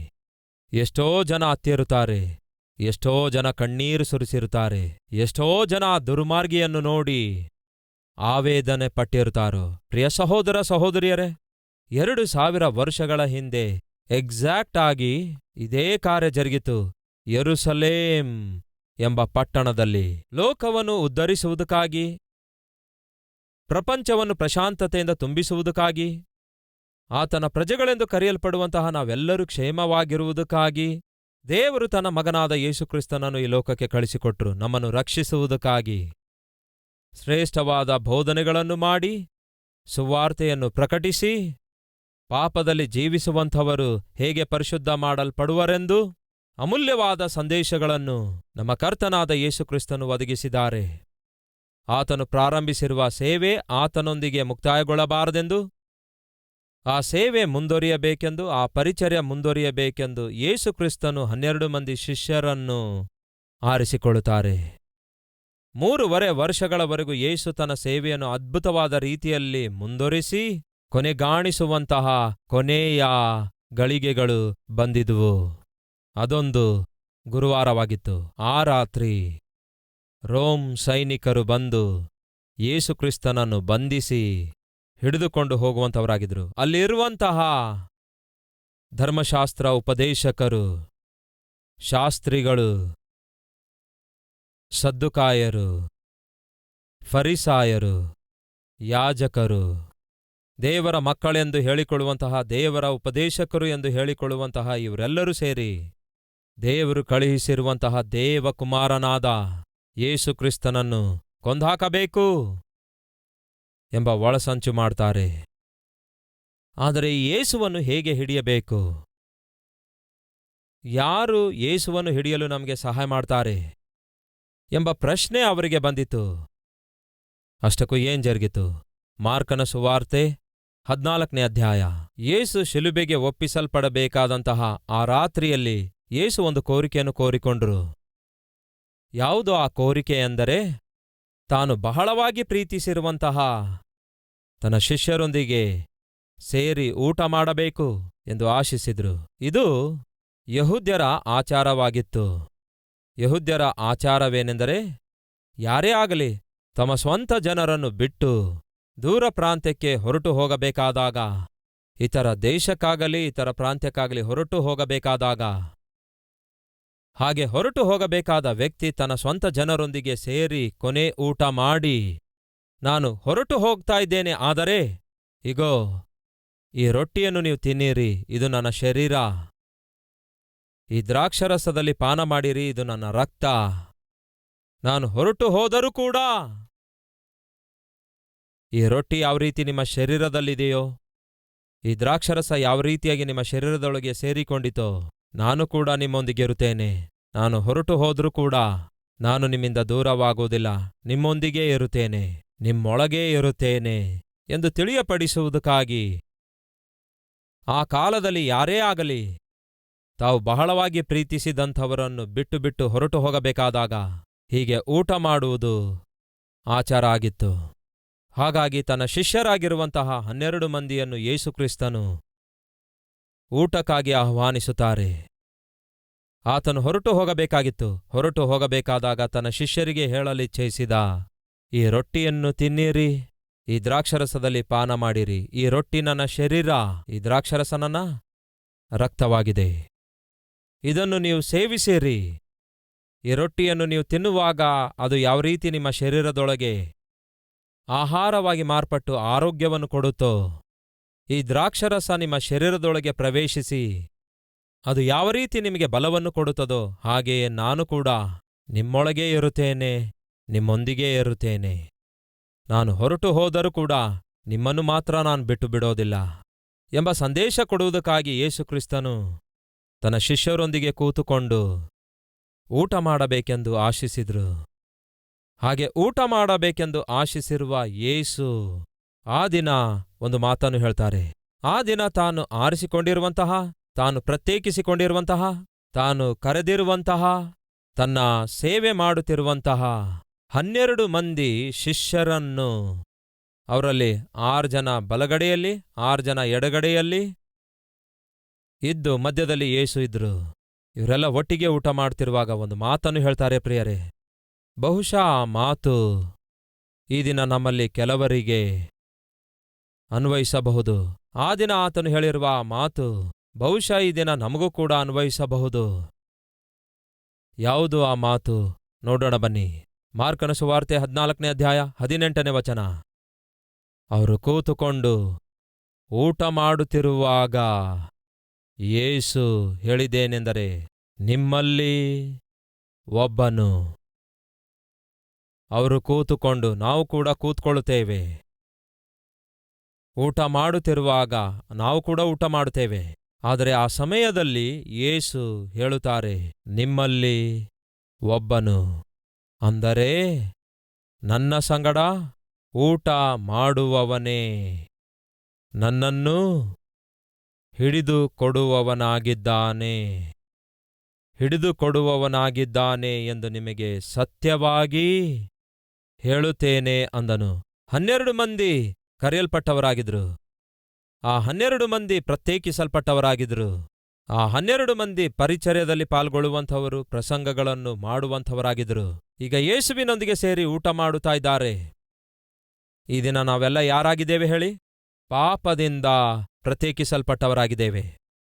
A: ಎಷ್ಟೋ ಜನ ಅತ್ತಿರುತ್ತಾರೆ, ಎಷ್ಟೋ ಜನ ಕಣ್ಣೀರು ಸುರಿಸಿರುತ್ತಾರೆ, ಎಷ್ಟೋ ಜನ ದುರ್ಮಾರ್ಗಿಯನ್ನು ನೋಡಿ ಆವೇದನೆ ಪಟ್ಟಿರುತ್ತಾರೋ. ಪ್ರಿಯ ಸಹೋದರ ಸಹೋದರಿಯರೇ, 2000 ವರ್ಷಗಳ ಹಿಂದೆ ಎಕ್ಸಾಕ್ಟ್ ಆಗಿ ಇದೇ ಕಾರ್ಯ ಜರುಗಿತು. ಯೆರೂಸಲೇಮ್ ಎಂಬ ಪಟ್ಟಣದಲ್ಲಿ ಲೋಕವನ್ನು ಉದ್ಧರಿಸುವುದಕ್ಕಾಗಿ, ಪ್ರಪಂಚವನ್ನು ಪ್ರಶಾಂತತೆಯಿಂದ ತುಂಬಿಸುವುದಕ್ಕಾಗಿ, ಆತನ ಪ್ರಜೆಗಳೆಂದು ಕರೆಯಲ್ಪಡುವಂತಹ ನಾವೆಲ್ಲರೂ ಕ್ಷೇಮವಾಗಿರುವುದಕ್ಕಾಗಿ ದೇವರು ತನ್ನ ಮಗನಾದ ಯೇಸುಕ್ರಿಸ್ತನನ್ನು ಈ ಲೋಕಕ್ಕೆ ಕಳಿಸಿಕೊಟ್ರು, ನಮ್ಮನ್ನು ರಕ್ಷಿಸುವುದಕ್ಕಾಗಿ. ಶ್ರೇಷ್ಠವಾದ ಬೋಧನೆಗಳನ್ನು ಮಾಡಿ, ಸುವಾರ್ತೆಯನ್ನು ಪ್ರಕಟಿಸಿ, ಪಾಪದಲ್ಲಿ ಜೀವಿಸುವಂಥವರು ಹೇಗೆ ಪರಿಶುದ್ಧ ಮಾಡಲ್ಪಡುವರೆಂದು ಅಮೂಲ್ಯವಾದ ಸಂದೇಶಗಳನ್ನು ನಮ್ಮ ಕರ್ತನಾದ ಯೇಸುಕ್ರಿಸ್ತನು ಒದಗಿಸಿದ್ದಾರೆ. ಆತನು ಪ್ರಾರಂಭಿಸಿರುವ ಸೇವೆ ಆತನೊಂದಿಗೆ ಮುಕ್ತಾಯಗೊಳ್ಳಬಾರದೆಂದು, ಆ ಸೇವೆ ಮುಂದುವರಿಯಬೇಕೆಂದು, ಆ ಪರಿಚರ್ಯ ಮುಂದುವರಿಯಬೇಕೆಂದು ಯೇಸುಕ್ರಿಸ್ತನು 12 ಮಂದಿ ಶಿಷ್ಯರನ್ನು ಆರಿಸಿಕೊಳ್ಳುತ್ತಾರೆ. 3.5 ವರ್ಷಗಳವರೆಗೂ ಯೇಸು ತನ್ನ ಸೇವೆಯನ್ನು ಅದ್ಭುತವಾದ ರೀತಿಯಲ್ಲಿ ಮುಂದುವರಿಸಿ ಕೊನೆಗಾಣಿಸುವಂತಹ ಕೊನೆಯ ಗಳಿಗೆಗಳು ಬಂದಿದುವು. ಅದೊಂದು ಗುರುವಾರವಾಗಿತ್ತು. ಆ ರಾತ್ರಿ ರೋಮ್ ಸೈನಿಕರು ಬಂದು ಯೇಸುಕ್ರಿಸ್ತನನ್ನು ಬಂಧಿಸಿ ಹಿಡಿದುಕೊಂಡು ಹೋಗುವಂಥವರಾಗಿದ್ರು. ಅಲ್ಲಿರುವಂತಹ ಧರ್ಮಶಾಸ್ತ್ರ ಉಪದೇಶಕರು, ಶಾಸ್ತ್ರಿಗಳು, ಸದ್ದುಕಾಯರು, ಫರಿಸಾಯರು, ಯಾಜಕರು, ದೇವರ ಮಕ್ಕಳೆಂದು ಹೇಳಿಕೊಳ್ಳುವಂತಹ, ದೇವರ ಉಪದೇಶಕರು ಎಂದು ಹೇಳಿಕೊಳ್ಳುವಂತಹ ಇವರೆಲ್ಲರೂ ಸೇರಿ ದೇವರು ಕಳುಹಿಸಿರುವಂತಹ ದೇವಕುಮಾರನಾದ ಯೇಸುಕ್ರಿಸ್ತನನ್ನು ಕೊಂದಾಕಬೇಕು ಎಂಬ ಒಳಸಂಚು ಮಾಡ್ತಾರೆ. ಆದರೆ ಯೇಸುವನ್ನು ಹೇಗೆ ಹಿಡಿಯಬೇಕು? ಯಾರು ಯೇಸುವನ್ನು ಹಿಡಿಯಲು ನಮಗೆ ಸಹಾಯ ಮಾಡ್ತಾರೆ ಎಂಬ ಪ್ರಶ್ನೆ ಅವರಿಗೆ ಬಂದಿತು. ಅಷ್ಟಕ್ಕೂ ಏನ್ ಜರುಗಿತು? ಮಾರ್ಕನ ಸುವಾರ್ತೆ 14ನೇ ಅಧ್ಯಾಯ. ಯೇಸು ಶಿಲುಬೆಗೆ ಒಪ್ಪಿಸಲ್ಪಡಬೇಕಾದಂತಹ ಆ ರಾತ್ರಿಯಲ್ಲಿ ಯೇಸು ಒಂದು ಕೋರಿಕೆಯನ್ನು ಕೋರಿಕೊಂಡ್ರು. ಯಾವುದು ಆ ಕೋರಿಕೆ ಎಂದರೆ, ತಾನು ಬಹಳವಾಗಿ ಪ್ರೀತಿಸಿರುವಂತಹ ತನ್ನ ಶಿಷ್ಯರೊಂದಿಗೆ ಸೇರಿ ಊಟ ಮಾಡಬೇಕು ಎಂದು ಆಶಿಸಿದ್ರು. ಇದು ಯಹೂದ್ಯರ ಆಚಾರವಾಗಿತ್ತು. ಯಹೂದ್ಯರ ಆಚಾರವೇನೆಂದರೆ, ಯಾರೇ ಆಗಲಿ ತಮ್ಮ ಸ್ವಂತ ಜನರನ್ನು ಬಿಟ್ಟು ದೂರ ಪ್ರಾಂತ್ಯಕ್ಕೆ ಹೊರಟು ಹೋಗಬೇಕಾದಾಗ, ಇತರ ದೇಶಕ್ಕಾಗಲಿ ಇತರ ಪ್ರಾಂತ್ಯಕ್ಕಾಗಲಿ ಹೊರಟು ಹೋಗಬೇಕಾದಾಗ, ಹಾಗೆ ಹೊರಟು ಹೋಗಬೇಕಾದ ವ್ಯಕ್ತಿ ತನ್ನ ಸ್ವಂತ ಜನರೊಂದಿಗೆ ಸೇರಿ ಕೊನೆ ಊಟ ಮಾಡಿ, ನಾನು ಹೊರಟು ಹೋಗ್ತಾ ಇದ್ದೇನೆ, ಆದರೆ ಇಗೋ ಈ ರೊಟ್ಟಿಯನ್ನು ನೀವು ತಿನ್ನಿರಿ, ಇದು ನನ್ನ ಶರೀರ, ಈ ದ್ರಾಕ್ಷರಸದಲ್ಲಿ ಪಾನ ಮಾಡಿರಿ, ಇದು ನನ್ನ ರಕ್ತ, ನಾನು ಹೊರಟು ಹೋದರೂ ಕೂಡ ಈ ರೊಟ್ಟಿ ಯಾವ ರೀತಿ ನಿಮ್ಮ ಶರೀರದಲ್ಲಿದೆಯೋ, ಈ ದ್ರಾಕ್ಷರಸ ಯಾವ ರೀತಿಯಾಗಿ ನಿಮ್ಮ ಶರೀರದೊಳಗೆ ಸೇರಿಕೊಂಡಿತೋ, ನಾನು ಕೂಡ ನಿಮ್ಮೊಂದಿಗಿರುತ್ತೇನೆ. ನಾನು ಹೊರಟು ಹೋದರೂ ಕೂಡ ನಾನು ನಿಮ್ಮಿಂದ ದೂರವಾಗುವುದಿಲ್ಲ, ನಿಮ್ಮೊಂದಿಗೇ ಇರುತ್ತೇನೆ, ನಿಮ್ಮೊಳಗೇ ಇರುತ್ತೇನೆ ಎಂದು ತಿಳಿಯಪಡಿಸುವುದಕ್ಕಾಗಿ ಆ ಕಾಲದಲ್ಲಿ ಯಾರೇ ಆಗಲಿ ತಾವು ಬಹಳವಾಗಿ ಪ್ರೀತಿಸಿದಂಥವರನ್ನು ಬಿಟ್ಟು ಬಿಟ್ಟು ಹೊರಟು ಹೋಗಬೇಕಾದಾಗ ಹೀಗೆ ಊಟ ಮಾಡುವುದು ಆಚಾರ ಆಗಿತ್ತು. ಹಾಗಾಗಿ ತನ್ನ ಶಿಷ್ಯರಾಗಿರುವಂತಹ 12 ಮಂದಿಯನ್ನು ಯೇಸುಕ್ರಿಸ್ತನು ಊಟಕ್ಕಾಗಿ ಆಹ್ವಾನಿಸುತ್ತಾರೆ. ಆತನು ಹೊರಟು ಹೋಗಬೇಕಾಗಿತ್ತು. ಹೊರಟು ಹೋಗಬೇಕಾದಾಗ ತನ್ನ ಶಿಷ್ಯರಿಗೆ ಹೇಳಲಿಚ್ಛಯಿಸಿದ, ಈ ರೊಟ್ಟಿಯನ್ನು ತಿನ್ನಿರಿ, ಈ ದ್ರಾಕ್ಷರಸದಲ್ಲಿ ಪಾನ ಮಾಡಿರಿ, ಈ ರೊಟ್ಟಿ ನನ್ನ ಶರೀರ, ಈ ದ್ರಾಕ್ಷರಸ ನನ್ನ ರಕ್ತವಾಗಿದೆ, ಇದನ್ನು ನೀವು ಸೇವಿಸಿರಿ. ಈ ರೊಟ್ಟಿಯನ್ನು ನೀವು ತಿನ್ನುವಾಗ ಅದು ಯಾವ ರೀತಿ ನಿಮ್ಮ ಶರೀರದೊಳಗೆ ಆಹಾರವಾಗಿ ಮಾರ್ಪಟ್ಟು ಆರೋಗ್ಯವನ್ನು ಕೊಡುತ್ತೋ, ಈ ದ್ರಾಕ್ಷರಸ ನಿಮ್ಮ ಶರೀರದೊಳಗೆ ಪ್ರವೇಶಿಸಿ ಅದು ಯಾವ ರೀತಿ ನಿಮಗೆ ಬಲವನ್ನು ಕೊಡುತ್ತದೋ, ಹಾಗೆಯೇ ನಾನು ಕೂಡ ನಿಮ್ಮೊಳಗೇ ಇರುತ್ತೇನೆ, ನಿಮ್ಮೊಂದಿಗೇ ಇರುತ್ತೇನೆ. ನಾನು ಹೊರಟು ಹೋದರೂ ಕೂಡ ನಿಮ್ಮನ್ನು ಮಾತ್ರ ನಾನು ಬಿಟ್ಟು ಬಿಡೋದಿಲ್ಲ ಎಂಬ ಸಂದೇಶ ಕೊಡುವುದಕ್ಕಾಗಿ ಯೇಸುಕ್ರಿಸ್ತನು ತನ್ನ ಶಿಷ್ಯರೊಂದಿಗೆ ಕೂತುಕೊಂಡು ಊಟ ಮಾಡಬೇಕೆಂದು ಆಶಿಸಿದ್ರು. ಹಾಗೆ ಊಟ ಮಾಡಬೇಕೆಂದು ಆಶಿಸಿರುವ ಯೇಸು ಆ ದಿನ ಒಂದು ಮಾತನ್ನು ಹೇಳ್ತಾರೆ. ಆ ದಿನ ತಾನು ಆರಿಸಿಕೊಂಡಿರುವಂತಹ, ತಾನು ಪ್ರತ್ಯೇಕಿಸಿಕೊಂಡಿರುವಂತಹ, ತಾನು ಕರೆದಿರುವಂತಹ, ತನ್ನ ಸೇವೆ ಮಾಡುತ್ತಿರುವಂತಹ 12 ಮಂದಿ ಶಿಷ್ಯರನ್ನು, ಅವರಲ್ಲಿ 6 ಜನ ಬಲಗಡೆಯಲ್ಲಿ 6 ಜನ ಎಡಗಡೆಯಲ್ಲಿ ಇದ್ದು ಮಧ್ಯದಲ್ಲಿ ಯೇಸು ಇದ್ರು. ಇವರೆಲ್ಲ ಒಟ್ಟಿಗೆ ಊಟ ಮಾಡ್ತಿರುವಾಗ ಒಂದು ಮಾತನ್ನು ಹೇಳ್ತಾರೆ ಪ್ರಿಯರೇ. ಬಹುಶಃ ಆ ಮಾತು ಈ ದಿನ ನಮ್ಮಲ್ಲಿ ಕೆಲವರಿಗೆ ಅನ್ವಯಿಸಬಹುದು. ಆ ದಿನ ಆತನು ಹೇಳಿರುವ ಆ ಮಾತು ಬಹುಶಃ ಈ ದಿನ ನಮಗೂ ಕೂಡ ಅನ್ವಯಿಸಬಹುದು. ಯಾವುದು ಆ ಮಾತು? ನೋಡೋಣ ಬನ್ನಿ. ಮಾರ್ಕನ ಸುವಾರ್ತೆ 14ನೇ ಅಧ್ಯಾಯ 18ನೇ ವಚನ. ಅವರು ಕೂತುಕೊಂಡು ಊಟ ಮಾಡುತ್ತಿರುವಾಗ ಯೇಸು ಹೇಳಿದ್ದೇನೆಂದರೆ, ನಿಮ್ಮಲ್ಲಿ ಒಬ್ಬನು. ಅವರು ಕೂತುಕೊಂಡು, ನಾವು ಕೂಡ ಕೂತ್ಕೊಳ್ಳುತ್ತೇವೆ. ಊಟ ಮಾಡುತ್ತಿರುವಾಗ ನಾವು ಕೂಡ ಊಟ ಮಾಡುತ್ತೇವೆ. ಆದರೆ ಆ ಸಮಯದಲ್ಲಿ ಯೇಸು ಹೇಳುತ್ತಾರೆ, ನಿಮ್ಮಲ್ಲಿ ಒಬ್ಬನು, ಅಂದರೆ ನನ್ನ ಸಂಗಡ ಊಟ ಮಾಡುವವನೇ, ನನ್ನನ್ನು ಹಿಡಿದು ಕೊಡುವವನಾಗಿದ್ದಾನೆ ಎಂದು ನಿಮಗೆ ಸತ್ಯವಾಗಿ ಹೇಳುತ್ತೇನೆ ಅಂದನು. 12 ಮಂದಿ ಕರೆಯಲ್ಪಟ್ಟವರಾಗಿದ್ರು. ಆ 12 ಮಂದಿ ಪ್ರತ್ಯೇಕಿಸಲ್ಪಟ್ಟವರಾಗಿದ್ರು. ಆ 12 ಮಂದಿ ಪರಿಚರ್ಯದಲ್ಲಿ ಪಾಲ್ಗೊಳ್ಳುವಂಥವರು, ಪ್ರಸಂಗಗಳನ್ನು ಮಾಡುವಂಥವರಾಗಿದ್ರು. ಈಗ ಯೇಸುವಿನೊಂದಿಗೆ ಸೇರಿ ಊಟ ಮಾಡುತ್ತಾ ಇದ್ದಾರೆ. ಈ ದಿನ ನಾವೆಲ್ಲ ಯಾರಾಗಿದ್ದೇವೆ ಹೇಳಿ? ಪಾಪದಿಂದ ಪ್ರತ್ಯೇಕಿಸಲ್ಪಟ್ಟವರಾಗಿದ್ದೇವೆ.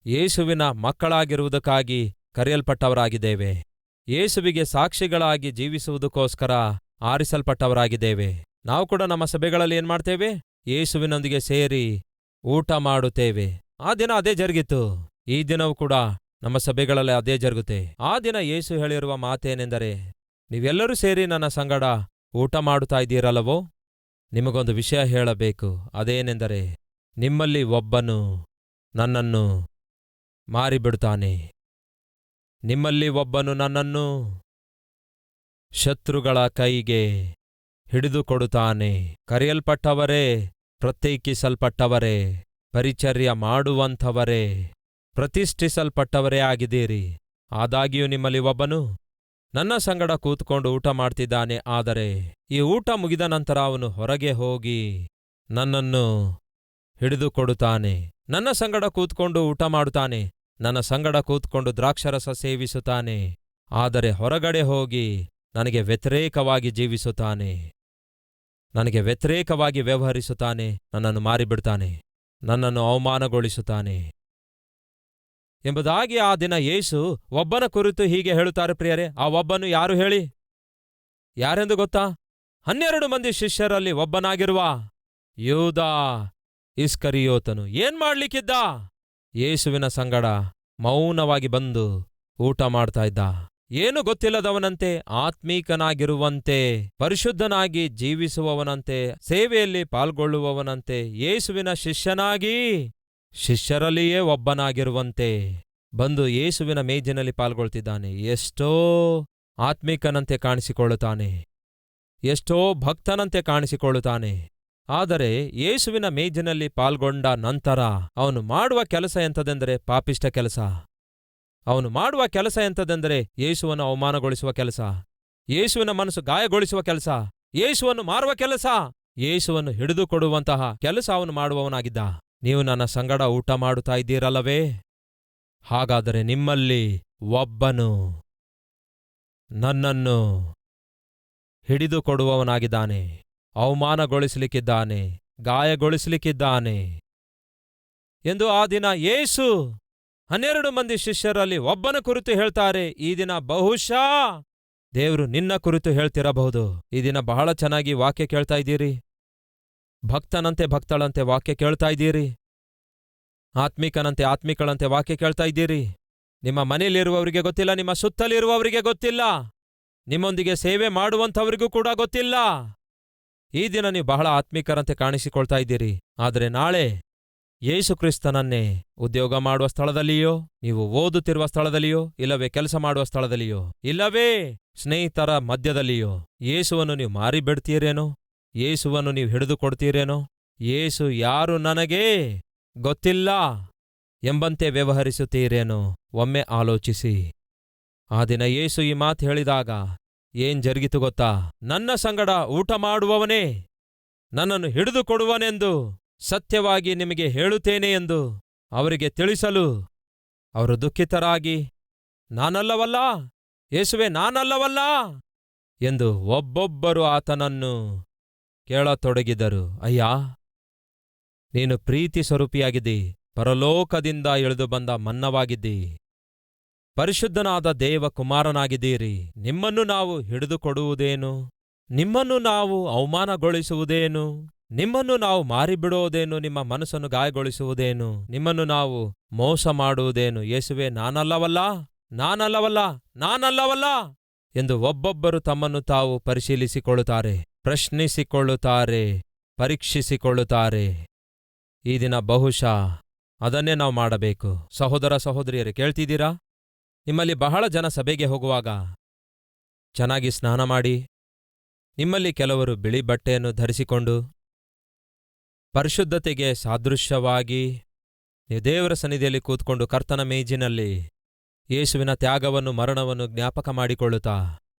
A: ಯೇಸುವಿನ ಮಕ್ಕಳಾಗಿರುವುದಕ್ಕಾಗಿ ಕರೆಯಲ್ಪಟ್ಟವರಾಗಿದ್ದೇವೆ. ಯೇಸುವಿಗೆ ಸಾಕ್ಷಿಗಳಾಗಿ ಜೀವಿಸುವುದಕ್ಕೋಸ್ಕರ ಆರಿಸಲ್ಪಟ್ಟವರಾಗಿದ್ದೇವೆ. ನಾವು ಕೂಡ ನಮ್ಮ ಸಭೆಗಳಲ್ಲಿ ಏನ್ಮಾಡ್ತೇವೆ? ಯೇಸುವಿನೊಂದಿಗೆ ಸೇರಿ ಊಟ ಮಾಡುತ್ತೇವೆ. ಆ ದಿನ ಅದೇ ಜರುಗಿತು. ಈ ದಿನವೂ ಕೂಡ ನಮ್ಮ ಸಭೆಗಳಲ್ಲಿ ಅದೇ ಜರುಗುತ್ತೆ. ಆ ದಿನ ಯೇಸು ಹೇಳಿರುವ ಮಾತೇನೆಂದರೆ, ನೀವೆಲ್ಲರೂ ಸೇರಿ ನನ್ನ ಸಂಗಡ ಊಟ ಮಾಡುತ್ತಾ ಇದ್ದೀರಲ್ಲವೋ? ನಿಮಗೊಂದು ವಿಷಯ ಹೇಳಬೇಕು. ಅದೇನೆಂದರೆ, ನಿಮ್ಮಲ್ಲಿ ಒಬ್ಬನು ನನ್ನನ್ನು ಮಾರಿಬಿಡುತ್ತಾನೆ. ನಿಮ್ಮಲ್ಲಿ ಒಬ್ಬನು ನನ್ನನ್ನು ಶತ್ರುಗಳ ಕೈಗೆ ಹಿಡಿದುಕೊಡುತ್ತಾನೆ. ಕರೆಯಲ್ಪಟ್ಟವರೇ, ಪ್ರತ್ಯೇಕಿಸಲ್ಪಟ್ಟವರೇ, ಪರಿಚರ್ಯ ಮಾಡುವಂಥವರೇ, ಪ್ರತಿಷ್ಠಿಸಲ್ಪಟ್ಟವರೇ ಆಗಿದ್ದೀರಿ. ಆದಾಗ್ಯೂ ನಿಮ್ಮಲ್ಲಿ ಒಬ್ಬನು ನನ್ನ ಸಂಗಡ ಕೂತ್ಕೊಂಡು ಊಟ ಮಾಡ್ತಿದ್ದಾನೆ. ಆದರೆ ಈ ಊಟ ಮುಗಿದ ನಂತರ ಅವನು ಹೊರಗೆ ಹೋಗಿ ನನ್ನನ್ನು ಹಿಡಿದುಕೊಡುತ್ತಾನೆ. ನನ್ನ ಸಂಗಡ ಕೂತ್ಕೊಂಡು ಊಟ ಮಾಡುತ್ತಾನೆ, ನನ್ನ ಸಂಗಡ ಕೂತ್ಕೊಂಡು ದ್ರಾಕ್ಷಾರಸ ಸೇವಿಸುತ್ತಾನೆ. ಆದರೆ ಹೊರಗಡೆ ಹೋಗಿ ನನಗೆ ವ್ಯತಿರೇಕವಾಗಿ ಜೀವಿಸುತ್ತಾನೆ, ನನಗೆ ವ್ಯತಿರೇಕವಾಗಿ ವ್ಯವಹರಿಸುತ್ತಾನೆ, ನನ್ನನ್ನು ಮಾರಿಬಿಡ್ತಾನೆ, ನನ್ನನ್ನು ಅವಮಾನಗೊಳಿಸುತ್ತಾನೆ ಎಂಬುದಾಗಿ ಆ ದಿನ ಯೇಸು ಒಬ್ಬನ ಕುರಿತು ಹೀಗೆ ಹೇಳುತ್ತಾರೆ. ಪ್ರಿಯರೇ, ಆ ಒಬ್ಬನು ಯಾರು ಹೇಳಿ? ಯಾರೆಂದು ಗೊತ್ತಾ? 12 ಮಂದಿ ಶಿಷ್ಯರಲ್ಲಿ ಒಬ್ಬನಾಗಿರುವ ಯೂದ ಇಸ್ಕರಿಯೋತನು. ಏನ್ ಮಾಡ್ಲಿಕ್ಕಿದ್ದ? ಯೇಸುವಿನ ಸಂಗಡ ಮೌನವಾಗಿ ಬಂದು ಊಟ ಮಾಡ್ತಾ ಇದ್ದ. ಏನು ಗೊತ್ತಿಲ್ಲದವನಂತೆ, ಆತ್ಮೀಕನಾಗಿರುವಂತೆ, ಪರಿಶುದ್ಧನಾಗಿ ಜೀವಿಸುವವನಂತೆ, ಸೇವೆಯಲ್ಲಿ ಪಾಲ್ಗೊಳ್ಳುವವನಂತೆ, ಯೇಸುವಿನ ಶಿಷ್ಯನಾಗಿ ಶಿಷ್ಯರಲ್ಲಿಯೇ ಒಬ್ಬನಾಗಿರುವಂತೆ ಬಂದು ಯೇಸುವಿನ ಮೇಜಿನಲ್ಲಿ ಪಾಲ್ಗೊಳ್ತಿದ್ದಾನೆ. ಎಷ್ಟೋ ಆತ್ಮೀಕನಂತೆ ಕಾಣಿಸಿಕೊಳ್ಳುತ್ತಾನೆ, ಎಷ್ಟೋ ಭಕ್ತನಂತೆ ಕಾಣಿಸಿಕೊಳ್ಳುತ್ತಾನೆ. ಆದರೆ ಯೇಸುವಿನ ಮೇಜಿನಲ್ಲಿ ಪಾಲ್ಗೊಂಡ ನಂತರ ಅವನು ಮಾಡುವ ಕೆಲಸ ಎಂಥದೆಂದರೆ ಪಾಪಿಷ್ಟ ಕೆಲಸ. ಅವನು ಮಾಡುವ ಕೆಲಸ ಎಂಥದೆಂದರೆ ಯೇಸುವನ್ನು ಅವಮಾನಗೊಳಿಸುವ ಕೆಲಸ, ಯೇಸುವಿನ ಮನಸ್ಸು ಗಾಯಗೊಳಿಸುವ ಕೆಲಸ, ಯೇಸುವನ್ನು ಮಾರುವ ಕೆಲಸ, ಯೇಸುವನ್ನು ಹಿಡಿದುಕೊಡುವಂತಹ ಕೆಲಸ ಅವನು ಮಾಡುವವನಾಗಿದ್ದ. ನೀವು ನನ್ನ ಸಂಗಡ ಊಟ ಮಾಡುತ್ತಾ ಇದ್ದೀರಲ್ಲವೇ? ಹಾಗಾದರೆ ನಿಮ್ಮಲ್ಲಿ ಒಬ್ಬನು ನನ್ನನ್ನು ಹಿಡಿದುಕೊಡುವವನಾಗಿದ್ದಾನೆ, ಅವಮಾನಗೊಳಿಸಲಿಕ್ಕಿದ್ದಾನೆ, ಗಾಯಗೊಳಿಸಲಿಕ್ಕಿದ್ದಾನೆ ಎಂದು ಆ ದಿನ ಯೇಸು 12 ಮಂದಿ ಶಿಷ್ಯರಲ್ಲಿ ಒಬ್ಬನ ಕುರಿತು ಹೇಳ್ತಾರೆ. ಈ ದಿನ ಬಹುಶಃ ದೇವರು ನಿನ್ನ ಕುರಿತು ಹೇಳ್ತಿರಬಹುದು. ಈ ದಿನ ಬಹಳ ಚೆನ್ನಾಗಿ ವಾಕ್ಯ ಕೇಳ್ತಾ ಇದ್ದೀರಿ, ಭಕ್ತನಂತೆ ಭಕ್ತಳಂತೆ ವಾಕ್ಯ ಕೇಳ್ತಾ ಇದ್ದೀರಿ, ಆತ್ಮಿಕನಂತೆ ಆತ್ಮಿಕಳಂತೆ ವಾಕ್ಯ ಕೇಳ್ತಾ ಇದ್ದೀರಿ. ನಿಮ್ಮ ಮನೆಯಲ್ಲಿರುವವರಿಗೆ ಗೊತ್ತಿಲ್ಲ, ನಿಮ್ಮ ಸುತ್ತಲಿರುವವರಿಗೆ ಗೊತ್ತಿಲ್ಲ, ನಿಮ್ಮೊಂದಿಗೆ ಸೇವೆ ಮಾಡುವಂಥವರಿಗೂ ಕೂಡ ಗೊತ್ತಿಲ್ಲ. ಈ ದಿನ ನೀವು ಬಹಳ ಆತ್ಮಿಕರಂತೆ ಕಾಣಿಸಿಕೊಳ್ತಾ ಇದ್ದೀರಿ. ಆದರೆ ನಾಳೆ ಯೇಸು ಕ್ರಿಸ್ತನನ್ನೇ ಉದ್ಯೋಗ ಮಾಡುವ ಸ್ಥಳದಲ್ಲಿಯೋ, ನೀವು ಓದುತ್ತಿರುವ ಸ್ಥಳದಲ್ಲಿಯೋ, ಇಲ್ಲವೇ ಕೆಲಸ ಮಾಡುವ ಸ್ಥಳದಲ್ಲಿಯೋ, ಇಲ್ಲವೇ ಸ್ನೇಹಿತರ ಮಧ್ಯದಲ್ಲಿಯೋ ಯೇಸುವನ್ನು ನೀವು ಮಾರಿಬಿಡ್ತೀರೇನೋ, ಯೇಸುವನ್ನು ನೀವು ಹಿಡಿದುಕೊಡ್ತೀರೇನೋ, ಯೇಸು ಯಾರು ನನಗೆ ಗೊತ್ತಿಲ್ಲ ಎಂಬಂತೆ ವ್ಯವಹರಿಸುತ್ತೀರೇನೋ ಒಮ್ಮೆ ಆಲೋಚಿಸಿ. ಆ ದಿನ ಯೇಸು ಈ ಮಾತು ಹೇಳಿದಾಗ ಏನ್ ಜರುಗಿತು ಗೊತ್ತಾ? ನನ್ನ ಸಂಗಡ ಊಟ ಮಾಡುವವನೇ ನನ್ನನ್ನು ಹಿಡಿದುಕೊಡುವನೆಂದು ಸತ್ಯವಾಗಿ ನಿಮಗೆ ಹೇಳುತ್ತೇನೆ ಎಂದು ಅವರಿಗೆ ತಿಳಿಸಲು ಅವರು ದುಃಖಿತರಾಗಿ, ನಾನಲ್ಲವಲ್ಲ ಯೇಸುವೆ, ನಾನಲ್ಲವಲ್ಲ ಎಂದು ಒಬ್ಬೊಬ್ಬರು ಆತನನ್ನು ಕೇಳತೊಡಗಿದರು. ಅಯ್ಯ, ನೀನು ಪ್ರೀತಿ ಸ್ವರೂಪಿಯಾಗಿದ್ದಿ, ಪರಲೋಕದಿಂದ ಇಳಿದು ಬಂದ ಮನ್ನವಾಗಿದ್ದಿ, ಪರಿಶುದ್ಧನಾದ ದೇವಕುಮಾರನಾಗಿದ್ದೀರಿ. ನಿಮ್ಮನ್ನು ನಾವು ಹಿಡಿದುಕೊಡುವುದೇನು? ನಿಮ್ಮನ್ನು ನಾವು ಅವಮಾನಗೊಳಿಸುವುದೇನು? ನಿಮ್ಮನ್ನು ನಾವು ಮಾರಿಬಿಡುವುದೇನು? ನಿಮ್ಮ ಮನಸ್ಸನ್ನು ಗಾಯಗೊಳಿಸುವುದೇನು? ನಿಮ್ಮನ್ನು ನಾವು ಮೋಸ ಮಾಡುವುದೇನು? ಯೇಸುವೆ, ನಾನಲ್ಲವಲ್ಲ, ನಾನಲ್ಲವಲ್ಲ, ನಾನಲ್ಲವಲ್ಲ ಎಂದು ಒಬ್ಬೊಬ್ಬರು ತಮ್ಮನ್ನು ತಾವು ಪರಿಶೀಲಿಸಿಕೊಳ್ಳುತ್ತಾರೆ, ಪ್ರಶ್ನಿಸಿಕೊಳ್ಳುತ್ತಾರೆ, ಪರೀಕ್ಷಿಸಿಕೊಳ್ಳುತ್ತಾರೆ. ಈ ದಿನ ಬಹುಶಃ ಅದನ್ನೇ ನಾವು ಮಾಡಬೇಕು. ಸಹೋದರ ಸಹೋದರಿಯರೇ, ಕೇಳ್ತಿದ್ದೀರಾ? ನಿಮ್ಮಲ್ಲಿ ಬಹಳ ಜನ ಸಭೆಗೆ ಹೋಗುವಾಗ ಚೆನ್ನಾಗಿ ಸ್ನಾನ ಮಾಡಿ, ನಿಮ್ಮಲ್ಲಿ ಕೆಲವರು ಬಿಳಿ ಬಟ್ಟೆಯನ್ನು ಧರಿಸಿಕೊಂಡು ಪರಿಶುದ್ಧತೆಗೆ ಸಾದೃಶ್ಯವಾಗಿ ನೀವು ದೇವರ ಸನ್ನಿಧಿಯಲ್ಲಿ ಕೂತ್ಕೊಂಡು ಕರ್ತನ ಮೇಜಿನಲ್ಲಿ ಯೇಸುವಿನ ತ್ಯಾಗವನ್ನು, ಮರಣವನ್ನು ಜ್ಞಾಪಕ ಮಾಡಿಕೊಳ್ಳುತ್ತಾ,